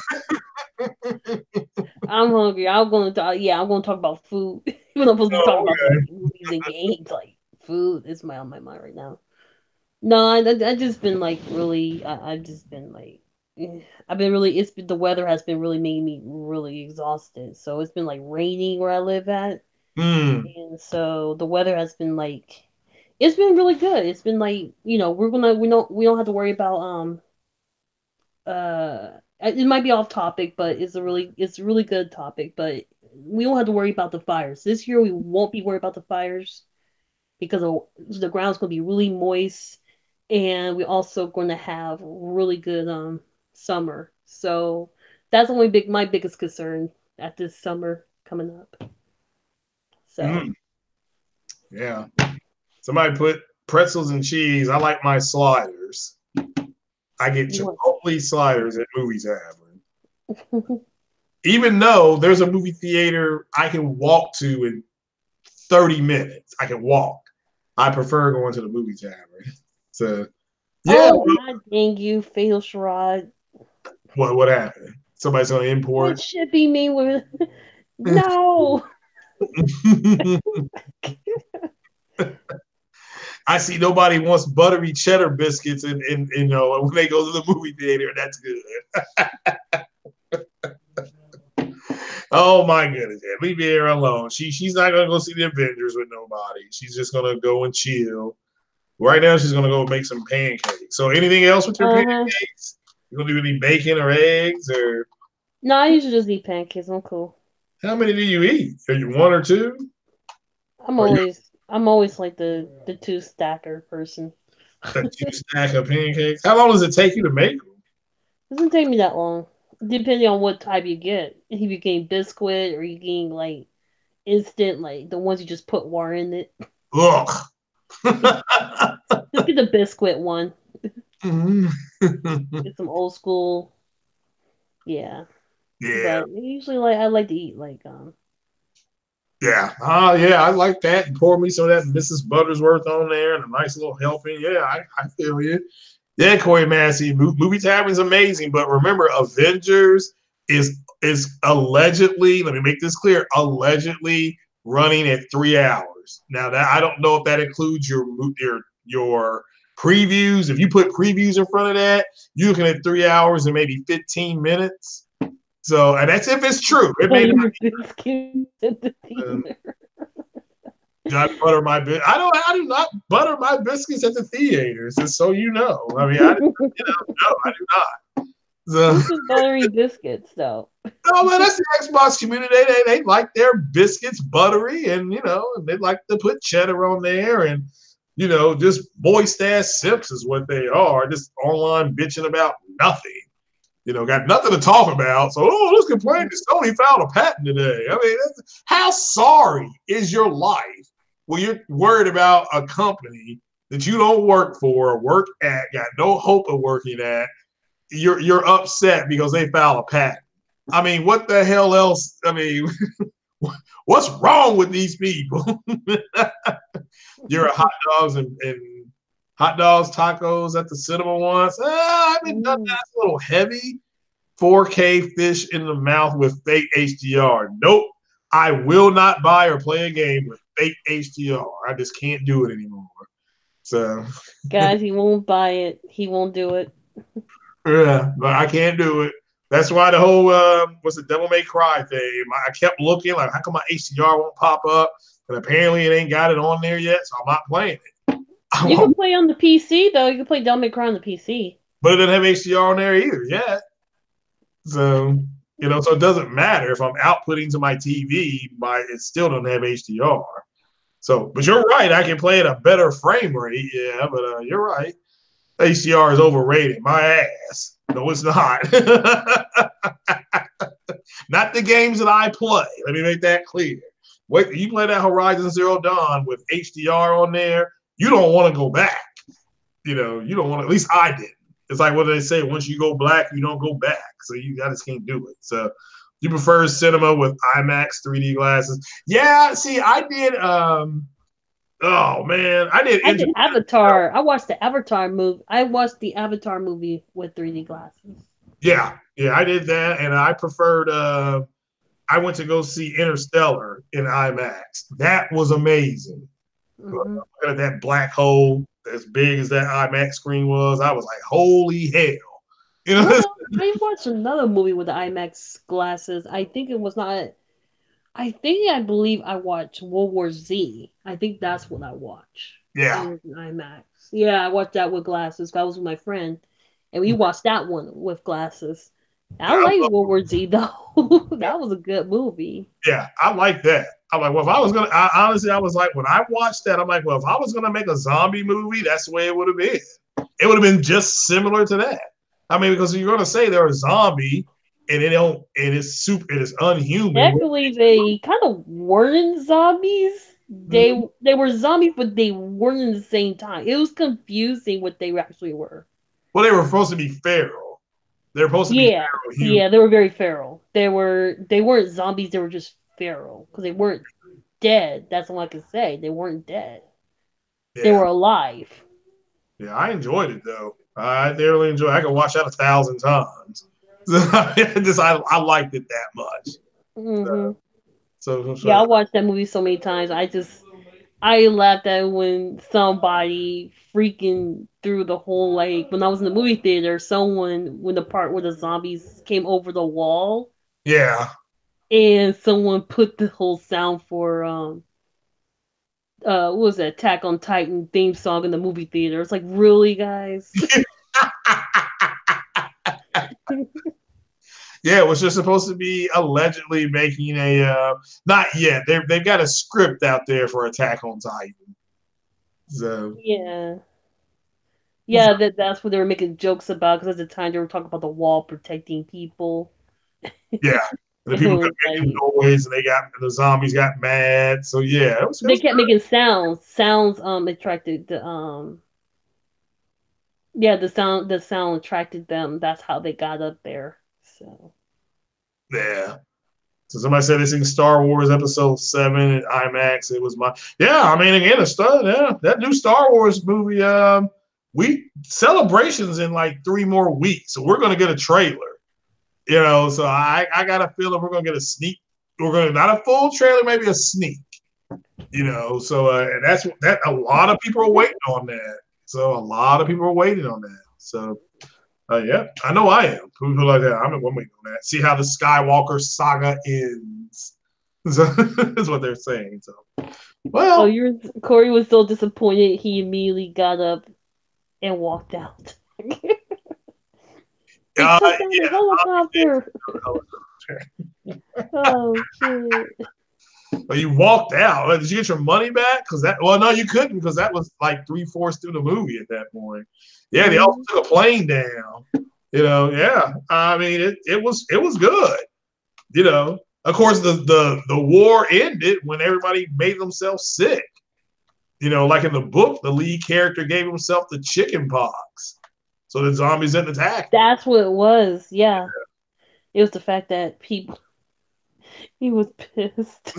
I'm hungry. I'm gonna talk about food. Even though I'm supposed to be talking Oh, about like okay. movies and games, like food is on my mind right now. No, I just been like really. I've just been like, I've been really. The weather has been really making me really exhausted. So it's been like raining where I live at, Mm, and so the weather has been like, it's been really good. It's been like we don't have to worry about it might be off topic, but it's a really good topic. But we don't have to worry about the fires this year. We won't be worried about the fires because the ground's going to be really moist, and we're also going to have really good summer. So that's only my biggest concern at this summer coming up. So mm, yeah. Somebody put pretzels and cheese. I like my sliders. I get you want Chipotle sliders at Movies Tavern. Even though there's a movie theater I can walk to in 30 minutes, I can walk. I prefer going to the movie tavern. So yeah, oh god dang you, fatal charade. what happened? Somebody's gonna Quit import. shipping me with no. I see nobody wants buttery cheddar biscuits and you know when they go to the movie theater. That's good. Oh my goodness, yeah. Leave her alone. She's not gonna go see the Avengers with nobody. She's just gonna go and chill. Right now, she's gonna go make some pancakes. So, anything else with your Uh-huh. pancakes? You gonna do any bacon or eggs or No, I usually just eat pancakes. I'm cool. how many do you eat? Are you one or two? I'm Are you always I'm always like the two stacker person. a two stack of pancakes? How long does it take you to make them? Doesn't take me that long, depending on what type you get. If you're getting biscuit or you're getting like instant, like the ones you just put water in it. Ugh. Just get the biscuit one. Mhm. Get some old school. Yeah, Yeah, but usually like I like to eat like yeah. Oh, yeah, I like that. And pour me some of that Mrs. Buttersworth on there and a nice little helping. Yeah, I feel you. Yeah, Corey Massey, movie Tavern's amazing, but remember, Avengers is allegedly. Let me make this clear. Allegedly running at 3 hours. Now that I don't know if that includes your previews. If you put previews in front of that, you're looking at 3 hours and maybe 15 minutes. So, and that's if it's true. It may not. putting your biscuits in the Um, theater. do I butter my I do not butter my biscuits at the theaters. Just so you know. I mean, no, I do not. So, Who's just buttery biscuits though? no, man, that's the Xbox community. They like their biscuits buttery, and and they like to put cheddar on there, and just moist ass simps is what they are. Just online bitching about nothing. Got nothing to talk about. So, let's complain that Sony filed a patent today. I mean, how sorry is your life when you're worried about a company that you don't work for, or work at, got no hope of working at? You're upset because they filed a patent. I mean, what the hell else? I mean, what's wrong with these people? You're a hot dogs, tacos at the cinema once. I haven't done that. It's a little heavy. 4K fish in the mouth with fake HDR. Nope. I will not buy or play a game with fake HDR. I just can't do it anymore. So, Guys, he won't buy it. He won't do it. yeah, but I can't do it. That's why the whole what's the Devil May Cry thing. I kept looking like, how come my HDR won't pop up? And apparently it ain't got it on there yet, so I'm not playing it. You can play on the PC though. You can play Devil May Cry on the PC. But it doesn't have HDR on there either yet. So so it doesn't matter if I'm outputting to my TV, it still doesn't have HDR. So, but you're right. I can play at a better frame rate. Yeah, but you're right. HDR is overrated. My ass. No, it's not. Not the games that I play. Let me make that clear. Wait, you play that Horizon Zero Dawn with HDR on there, you don't want to go back. You don't want to, at least I didn't. It's like what they say, once you go black, you don't go back. So I just can't do it. So you prefer cinema with IMAX 3D glasses? Yeah, see, I did oh man, I did I did Interstellar. Avatar. I watched the Avatar movie. I watched the Avatar movie with 3D glasses. Yeah, yeah, I did that, and I preferred I went to go see Interstellar in IMAX. That was amazing. Hmm. Looking at that black hole as big as that IMAX screen was, I was like, holy hell. You know, I watched another movie with the IMAX glasses. I think it was not. I believe I watched World War Z. I think that's what I watched. It yeah. was an IMAX. Yeah, I watched that with glasses. I was with my friend, and we watched that one with glasses. I Yeah, like World War Z though. That was a good movie. yeah, I like that. I'm like, well, if I was gonna, honestly, I was like, when I watched that, I'm like, well, if I was gonna make a zombie movie, that's the way it would have been. It would have been just similar to that. I mean, because you're gonna say they're a zombie, and it don't, it is unhuman. Actually, they kind of weren't zombies. They were zombies, but they weren't at the same time. It was confusing what they actually were. Well, they were supposed to be feral. They were supposed to be Yeah, feral human. yeah, they were very feral. They weren't zombies. They were just feral because they weren't dead. That's all I can say. They weren't dead. They Yeah, were alive. yeah, I enjoyed it though. I thoroughly enjoyed. I could watch that 1,000 times. I liked it that much. Hmm. Yeah, So I watched that movie so many times. I laughed at when somebody freaking through the whole like when I was in the movie theater, someone when the part where the zombies came over the wall yeah. and someone put the whole sound for what was it, Attack on Titan theme song in the movie theater. It's like really guys. Yeah, which they're supposed to be allegedly making a not yet. They've got a script out there for Attack on Titan. So Yeah. Yeah, that's what they were making jokes about because at the time they were talking about the wall protecting people. yeah, and the It people was kept making like noise, and the zombies got mad. So yeah, it they was kept making sounds. Sounds attracted the yeah, the sound attracted them. That's how they got up there. So yeah. So somebody said they seen Star Wars Episode 7 at IMAX. It was my yeah. I mean, again, that new Star Wars movie. We celebrations in like 3 more weeks, so we're gonna get a trailer. So I got a feeling we're gonna get a sneak. We're gonna not a full trailer, maybe a sneak. So and that's that. A lot of people are waiting on that. So a lot of people are waiting on that. So yeah, I know I am. People like that. I'm waiting on that. See how the Skywalker saga ends. So that's what they're saying. So oh, well, you're Corey was so disappointed he immediately got up and walked out. They took down the yeah. helicopter. Oh shit. Well, you walked out. Did you get your money back? Because that, well, no, you couldn't because that was like 3/4 through the movie at that point. Yeah, they also Mm-hmm. took a plane down. Yeah. I mean, it was good. Of course, the war ended when everybody made themselves sick. Like in the book, the lead character gave himself the chicken pox, so the zombies didn't attack him. That's what it was. Yeah, it was the fact that people. He was pissed.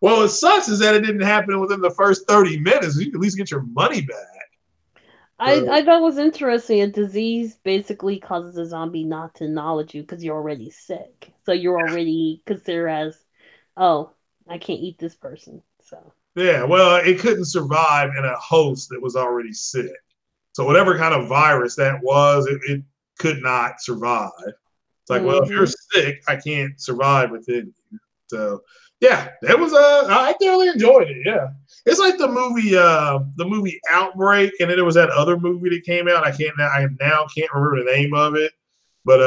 Well, it sucks is that it didn't happen within the first 30 minutes. You can at least get your money back. I thought it was interesting. A disease basically causes a zombie not to acknowledge you because you're already sick. So you're already considered as, oh, I can't eat this person. So Yeah, well, it couldn't survive in a host that was already sick. So whatever kind of virus that was, it could not survive. It's like, well, if you're hmm sick, I can't survive within you. So yeah, it was I thoroughly enjoyed it. Yeah. It's like the movie Outbreak, and then there was that other movie that came out. I now can't remember the name of it, but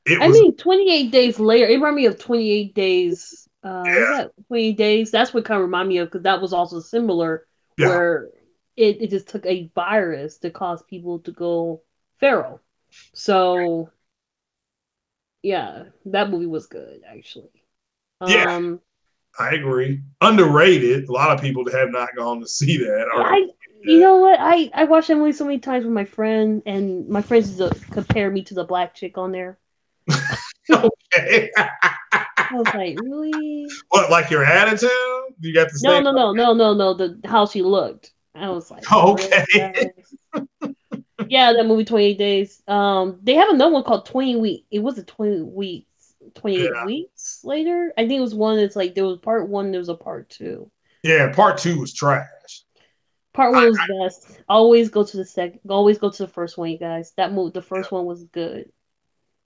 it I was mean, 28 days later, it reminded me of 28 days. Was yeah, that 28 days? That's what kind of reminded me of because that was also similar, yeah. where it just took a virus to cause people to go feral. So Yeah, that movie was good actually. Yeah, Um, I agree. Underrated. A lot of people have not gone to see that yeah, or I you know what? I watched that movie so many times with my friend, and my friends used to compare me to the black chick on there. okay. I was like, really? What, like your attitude? You got the No, same. no, no, no, no, no. The how she looked. I was like, really, Okay. guys? Yeah, that movie 28 Days. They have another one called 20 Week. It was a 20 weeks, 28 Yeah. weeks later. I think it was one that's like there was part one, there was a part two. Yeah. Part two was trash. Part I, one was best. Always go to the second. Always go to the first one, you guys. That movie, the yeah, first one was good.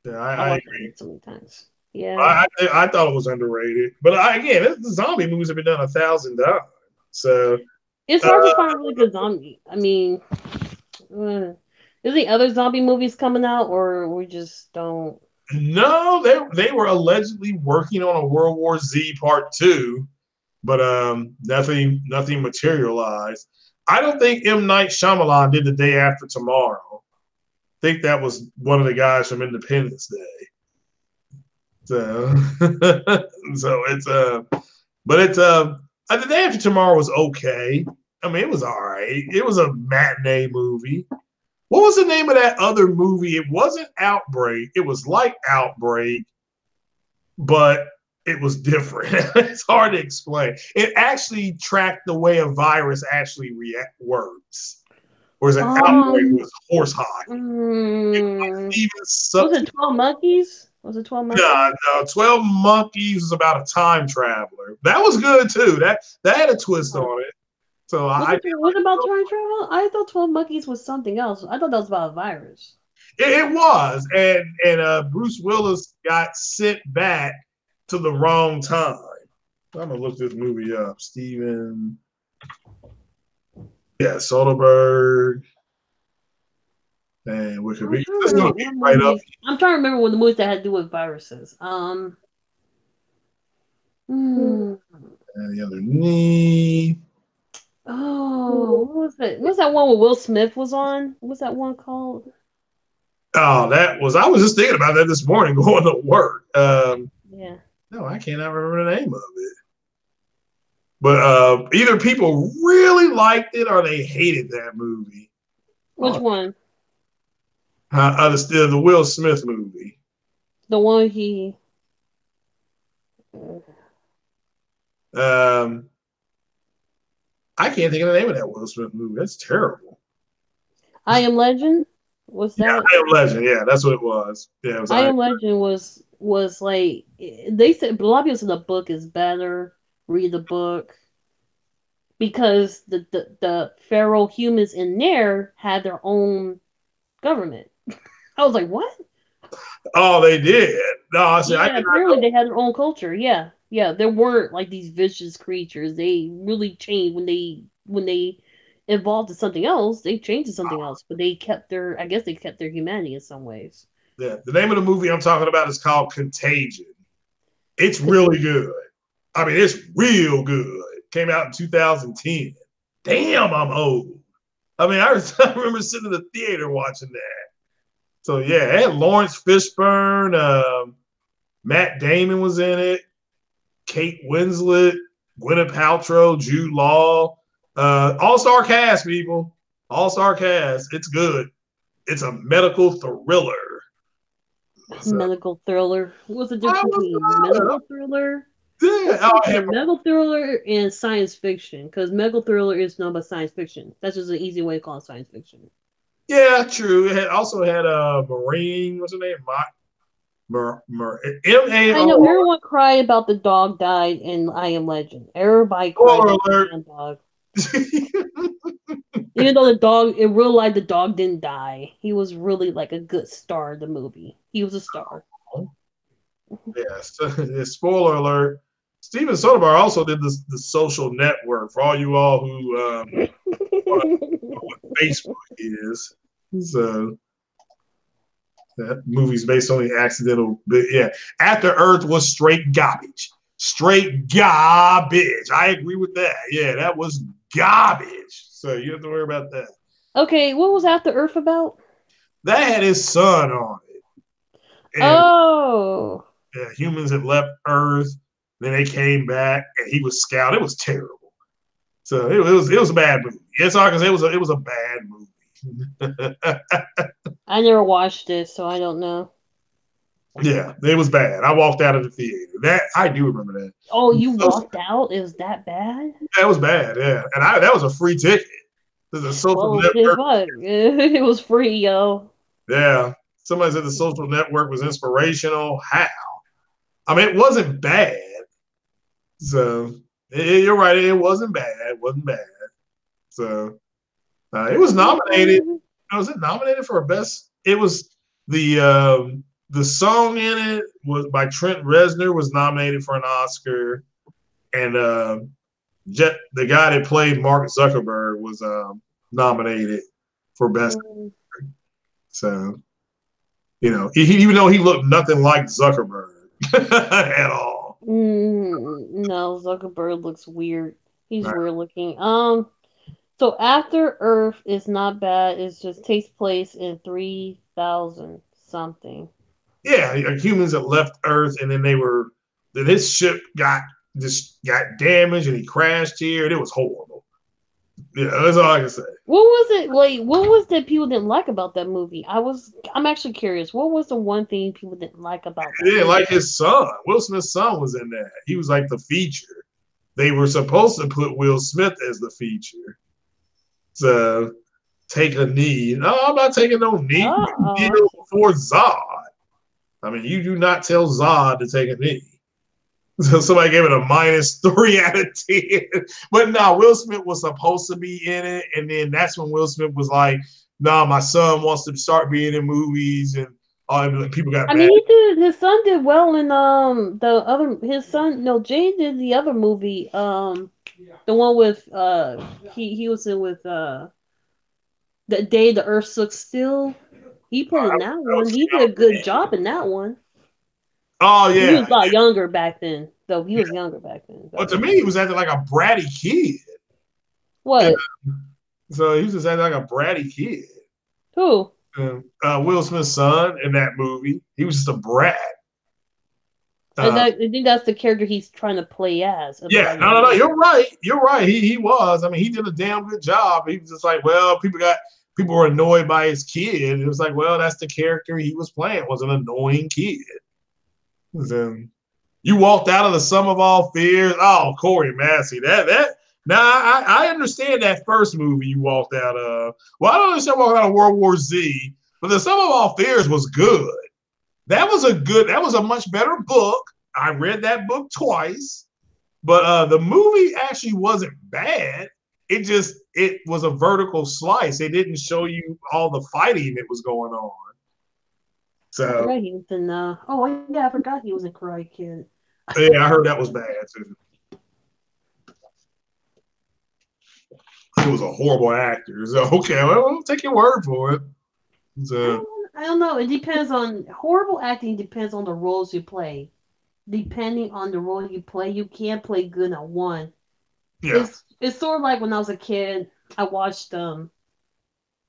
yeah, I I watched agree. it so many times. Yeah, I thought it was underrated, but again, the zombie movies have been done 1,000 times. So it's uh, hard to find a really good zombie. I mean, is there other zombie movies coming out, or we just don't? no, they were allegedly working on a World War Z Part Two, but nothing materialized. I don't think M. Night Shyamalan did The Day After Tomorrow. I think that was one of the guys from Independence Day. So so it's but it's The Day After Tomorrow was okay. I mean, it was all right. It was a matinee movie. What was the name of that other movie? It wasn't Outbreak. It was like Outbreak, but it was different. It's hard to explain. It actually tracked the way a virus actually works. Whereas an outbreak Um, was horse hockey. It was mm, even was it 12 Monkeys? Was it 12 nah, Monkeys? no, 12 Monkeys was about a time traveler. That was good too. That had a twist Huh. on it. So Was I it did was it about like time travel? I thought 12 Monkeys was something else. I thought that was about a virus. it was. And Bruce Willis got sent back to the wrong time. I'm gonna look this movie up. Steven, yeah, Soderbergh and I'm Wikipedia. trying to This is gonna remember be what right up. movies. I'm trying to remember what the movies that had to do with viruses. Hmm. And the other knee. Oh, what was it? What was that one where Will Smith was on? What was that one called? Oh, I was just thinking about that this morning going to work. Yeah. No, I cannot remember the name of it. But either people really liked it or they hated that movie. Which Oh, one? the Will Smith movie. The one he. Um, I can't think of the name of that Will Smith movie. That's terrible. I Am Legend. Was Yeah, that? I Am Legend. Yeah, that's what it was. Yeah, it was I I. Am Legend was like they said. A lot of people said the book is better. Read the book because the feral humans in there had their own government. I was like, what? Oh, they did. No, I said I Yeah, did not apparently know. they had their own culture. Yeah, yeah, there weren't like these vicious creatures. They really changed when they evolved to something else. They changed to something else, but they kept their. I guess they kept their humanity in some ways. Yeah, the name of the movie I'm talking about is called Contagion. It's really good. I mean, it's real good. Came out in 2010. Damn, I'm old. I mean, I remember sitting in the theater watching that. So yeah, it had Lawrence Fishburne, Matt Damon was in it, Kate Winslet, Gwyneth Paltrow, Jude Law, all-star cast, people, all-star cast. It's good. It's a medical thriller. So, Medical thriller. What's the I difference was between good. medical thriller? Yeah, What's the difference between medical thriller and science fiction? Because medical thriller is no but science fiction. That's just an easy way to call it science fiction. yeah, true. It also had a Marine. What's her name? I know MAOR. everyone cried about the dog died in I Am Legend. Everybody cried Spoiler about the alert. damn dog. Even though the dog, in real life, the dog didn't die. He was really like a good star of the movie. He was a star. Yes. Spoiler alert. Steven Soderbergh also did the Social Network for all you all who know what Facebook is. So that movie's based on the accidental. Yeah, After Earth was straight garbage. Straight garbage. I agree with that. Yeah, that was garbage. So you don't have to worry about that. Okay, what was After Earth about? That had his son on it. and Oh. yeah, humans had left Earth. Then they came back, and he was scouted. It was terrible. So it was a bad movie. It's all because it was a bad movie. I never watched it, so I don't know. Yeah, it was bad. I walked out of the theater. That I do remember that. Oh, you walked out? It was that bad? That was bad. Yeah, and that was a free ticket. There's a social Well, shit, network. fuck. It was free, yo. Yeah, somebody said the social network was inspirational. How? I mean, it wasn't bad. So you're right. It wasn't bad. It wasn't bad. So it was nominated. Was it nominated for a best? It was the song in it was by Trent Reznor was nominated for an Oscar, and the guy that played Mark Zuckerberg was nominated for best. Mm. So even though he looked nothing like Zuckerberg at all. No, Zuckerberg looks weird. He's Right. weird looking. So After Earth is not bad. It just takes place in 3000 something. Yeah, humans that left Earth, and then then his ship got damaged, and he crashed here, and it was horrible. Yeah, that's all I can say. What was it like? What was that people didn't like about that movie? I'm actually curious. What was the one thing people didn't like about He that didn't movie? like his son. Will Smith's son was in that. He was like the feature. They were supposed to put Will Smith as the feature. So take a knee. No, I'm not taking no knee. Kneel before Zod. I mean, you do not tell Zod to take a knee. So somebody gave it a -3 out of 10. But no, Will Smith was supposed to be in it. And then that's when Will Smith was like, no, my son wants to start being in movies. And people got I mad. mean, he did. His son did well in the other. His son, no, Jay did the other movie. The one with he was in with the day the Earth stood still. He played in that one. He did a good job in that one. Oh, He yeah. was a lot younger back then, though. He was younger back then. But to me, he was acting like a bratty kid. What? So he was just acting like a bratty kid. Who? Will Smith's son in that movie. He was just a brat. I think that's the character he's trying to play as. Yeah, no. You're right. You're right. He was. I mean, he did a damn good job. He was just like, well, people were annoyed by his kid. It was like, well, that's the character he was playing. Was an annoying kid. Then you walked out of the Sum of All Fears. Oh, Corey Massey. Now I understand that first movie you walked out of. Well, I don't understand walking out of World War Z, but the Sum of All Fears was good. That was a much better book. I read that book twice, but the movie actually wasn't bad. It was a vertical slice. It didn't show you all the fighting that was going on. I forgot he was in. Oh yeah, I forgot he was in Karate Kid. Yeah, I heard that was bad too. He was a horrible actor. So okay, well, I'll take your word for it. So I don't know. It depends on horrible acting. Depends on the roles you play. Depending on the role you play, you can't play good at one. yeah. It's sort of like when I was a kid. I watched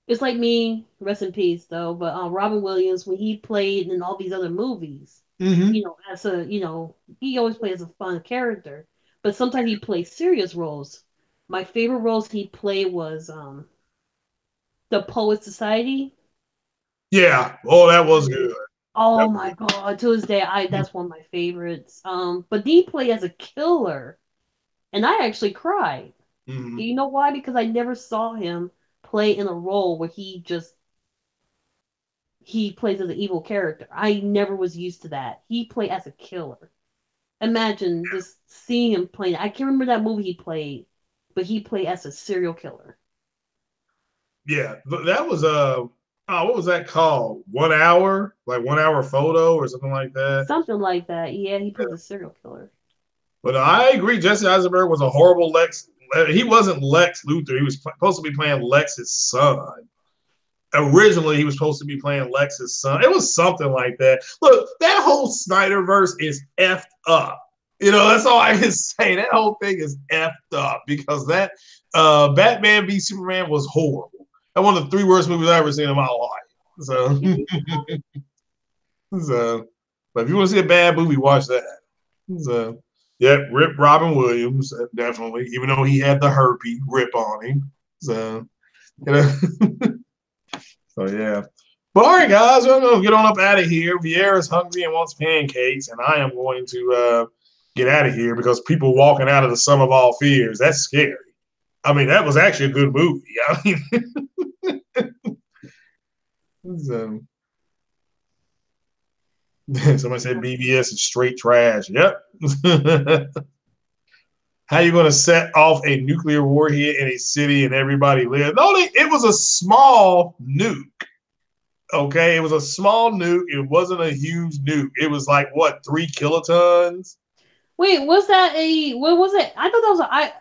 It's like me, rest in peace though. But Robin Williams when he played in all these other movies, Mm-hmm. as a he always plays a fun character. But sometimes he plays serious roles. My favorite roles he played was the Poet Society. Yeah. Oh, that was good. Oh my god! To this day, that's one of my favorites. But he played as a killer, and I actually cried. Mm-hmm. You know why? Because I never saw him play in a role where he plays as an evil character. I never was used to that. He played as a killer. Imagine just seeing him playing. I can't remember that movie he played, but he played as a serial killer. Yeah, that was what was that called? 1 hour, like 1 hour photo or something like that. Something like that. Yeah, he plays a serial killer. But I agree. Jesse Eisenberg was a horrible Lex. He wasn't Lex Luthor. He was supposed to be playing Lex's son. Originally, he was supposed to be playing Lex's son. It was something like that. Look, that whole Snyderverse is effed up. That's all I can say. That whole thing is effed up because that Batman v Superman was horrible. That's one of the 3 worst movies I've ever seen in my life. So So, but if you want to see a bad movie, watch that. So, yeah, Rip Robin Williams, definitely. Even though he had the herpes rip on him. So, you know. So yeah. But all right, guys, we're gonna get on up out of here. Vieira's hungry and wants pancakes, and I am going to get out of here because people walking out of the Sum of All Fears, that's scary. I mean, that was actually a good movie. I mean, so, somebody said BBS is straight trash. Yep. How you going to set off a nuclear warhead in a city and everybody lives? No, it was a small nuke. Okay, it was a small nuke. It wasn't a huge nuke. It was like what, 3 kilotons? Wait, was that a what was it? I thought that was a I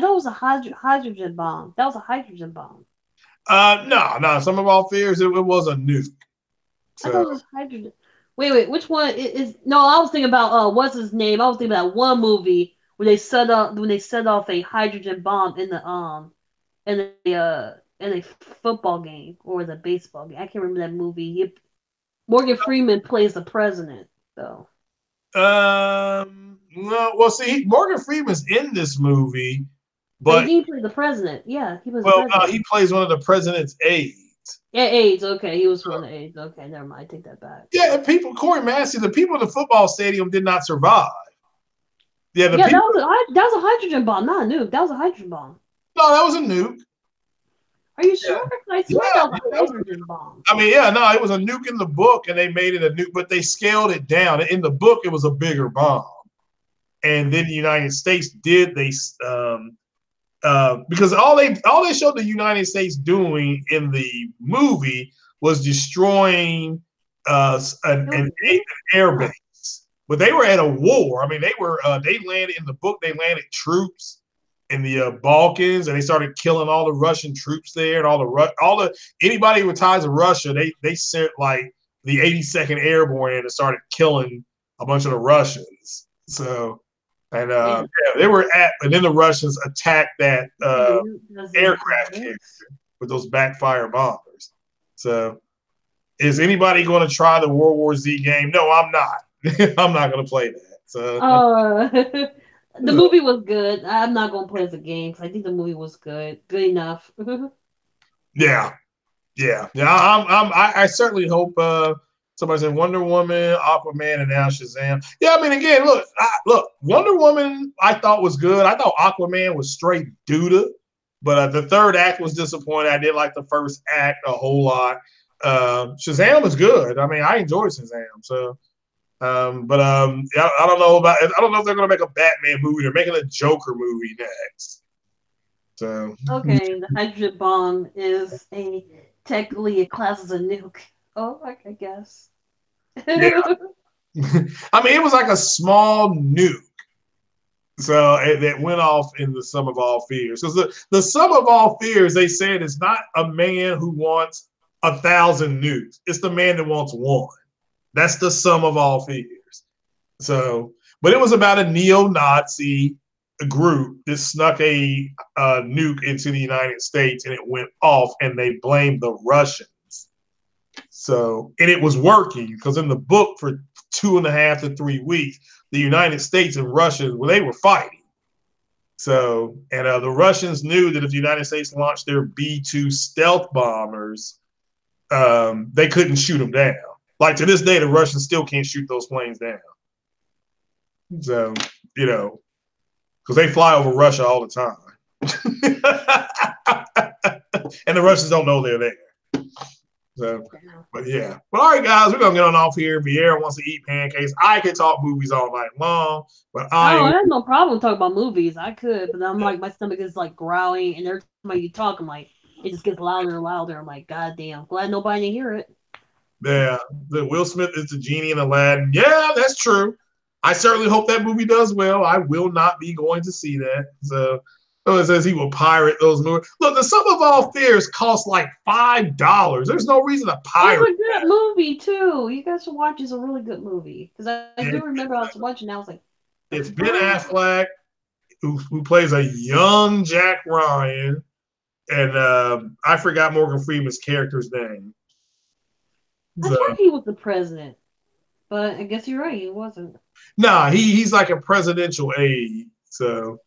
thought it was a hydrogen bomb. That was a hydrogen bomb. No. Some of All Fears, it was a nuke. I thought So it was hydrogen. Wait, which one is? No, I was thinking about what's his name? I was thinking about one movie where they set off a hydrogen bomb in a football game or the baseball game. I can't remember that movie. Morgan Freeman plays the president though. no, well, see, Morgan Freeman's in this movie, But but he played the president. Yeah, he was the well, no, president. he plays one of the president's aides. Yeah, AIDS. Okay, he was one of the AIDS. Okay, never mind. I take that back. Yeah, and people, Corey Massey, the people in the football stadium did not survive. Yeah, the Yeah, people. that was a hydrogen bomb, not a nuke. That was a hydrogen bomb. No, that was a nuke. Are you Yeah, sure? I yeah, swear that was yeah, a hydrogen bomb. I mean, yeah, no, it was a nuke in the book, and they made it a nuke, but they scaled it down. In the book, it was a bigger bomb, and then the United States did because all they showed the United States doing in the movie was destroying an air base, but they were at a war. I mean, they landed in the book. They landed troops in the Balkans, and they started killing all the Russian troops there, and all the anybody with ties to Russia. They sent like the 82nd Airborne in and started killing a bunch of the Russians. So. And Yeah. yeah, they were and then the Russians attacked that aircraft carrier Exist. with those backfire bombers. So, is anybody going to try the World War Z game? No, I'm not. I'm not going to play that. So, The movie was good. I'm not gonna play it as a game because I think the movie was good, good enough. yeah, yeah. I certainly hope somebody said Wonder Woman, Aquaman, and now Shazam. Yeah, I mean, again, look, Wonder Woman I thought was good. I thought Aquaman was straight doo-doo, but the third act was disappointing. I did like the first act a whole lot. Shazam was good. I mean, I enjoyed Shazam. So, yeah, I don't know if they're going to make a Batman movie. They're making a Joker movie next. So Okay, the hydrogen bomb is technically a class as a nuke. Oh, I guess. yeah, I mean, it was like a small nuke. So that went off in the Sum of All Fears. Because the Sum of All Fears, they said, is not a man who wants 1,000 nukes. It's the man that wants one. That's the Sum of All Fears. So, but it was about a neo-Nazi group that snuck a nuke into the United States, and it went off, and they blamed the Russians. So, and it was working because in the book for 2.5 to 3 weeks, the United States and Russia, well, they were fighting. So, and the Russians knew that if the United States launched their B-2 stealth bombers, they couldn't shoot them down. Like to this day, the Russians still can't shoot those planes down. So, because they fly over Russia all the time. And the Russians don't know they're there. So, but yeah. But all right, guys, we're gonna get on off here. Vieira wants to eat pancakes. I could talk movies all night long, but I have no problem talking about movies. I could, but I'm like my stomach is like growling, and every time you talk, I'm like it just gets louder and louder. I'm like, God damn, glad nobody can hear it. Yeah, the Will Smith is the genie in Aladdin. Yeah, that's true. I certainly hope that movie does well. I will not be going to see that. So it says he will pirate those movies. Look, the Sum of All Fears cost like $5. There's no reason to pirate. It's a good movie too. You guys should watch. It's a really good movie because I do remember I was watching. I was like, it's Ben Affleck who plays a young Jack Ryan, and I forgot Morgan Freeman's character's name. I thought he was the president. But I guess you're right. He wasn't. Nah, he's like a presidential aide. So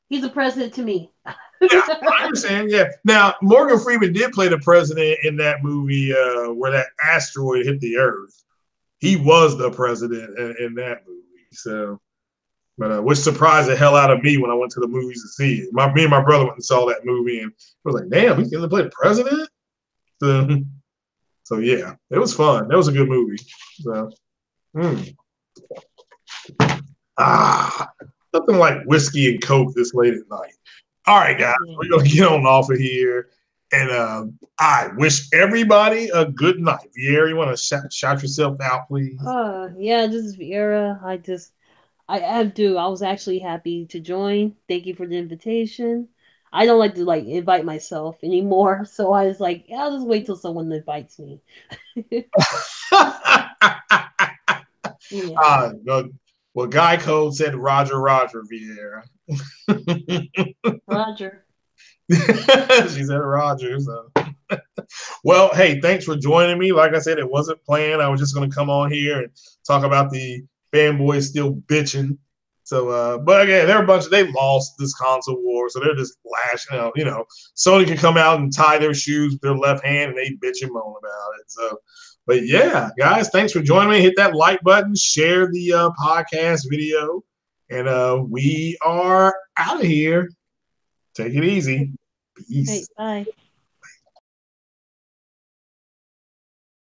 He's a president to me. yeah, I understand. Yeah. Now Morgan Freeman did play the president in that movie where that asteroid hit the Earth. He was the president in that movie. So, but which surprised the hell out of me when I went to the movies to see it. Me and my brother went and saw that movie, and I was like, "Damn, he's gonna play the president." So, so yeah, it was fun. That was a good movie. So, mm. ah, nothing like whiskey and coke this late at night. All right, guys, we're gonna get on off of here, and I wish everybody a good night. Vieira, you want to shout yourself out, please? Yeah, this is Vieira. I have to. I was actually happy to join. Thank you for the invitation. I don't like to like invite myself anymore, so I was like, yeah, I'll just wait till someone invites me. Yeah. No, well, Guy Code said Roger, Vieira. Roger. She said Roger. So. Well, hey, thanks for joining me. Like I said, it wasn't planned. I was just going to come on here and talk about the fanboys still bitching. So, but again, they're a bunch of, they lost this console war, so they're just lashing out. You know, Sony can come out and tie their shoes with their left hand and they bitch and moan about it. So, but yeah, guys, thanks for joining me. Hit that like button, share the podcast video, and we are out of here. Take it easy. Peace. Hey, bye.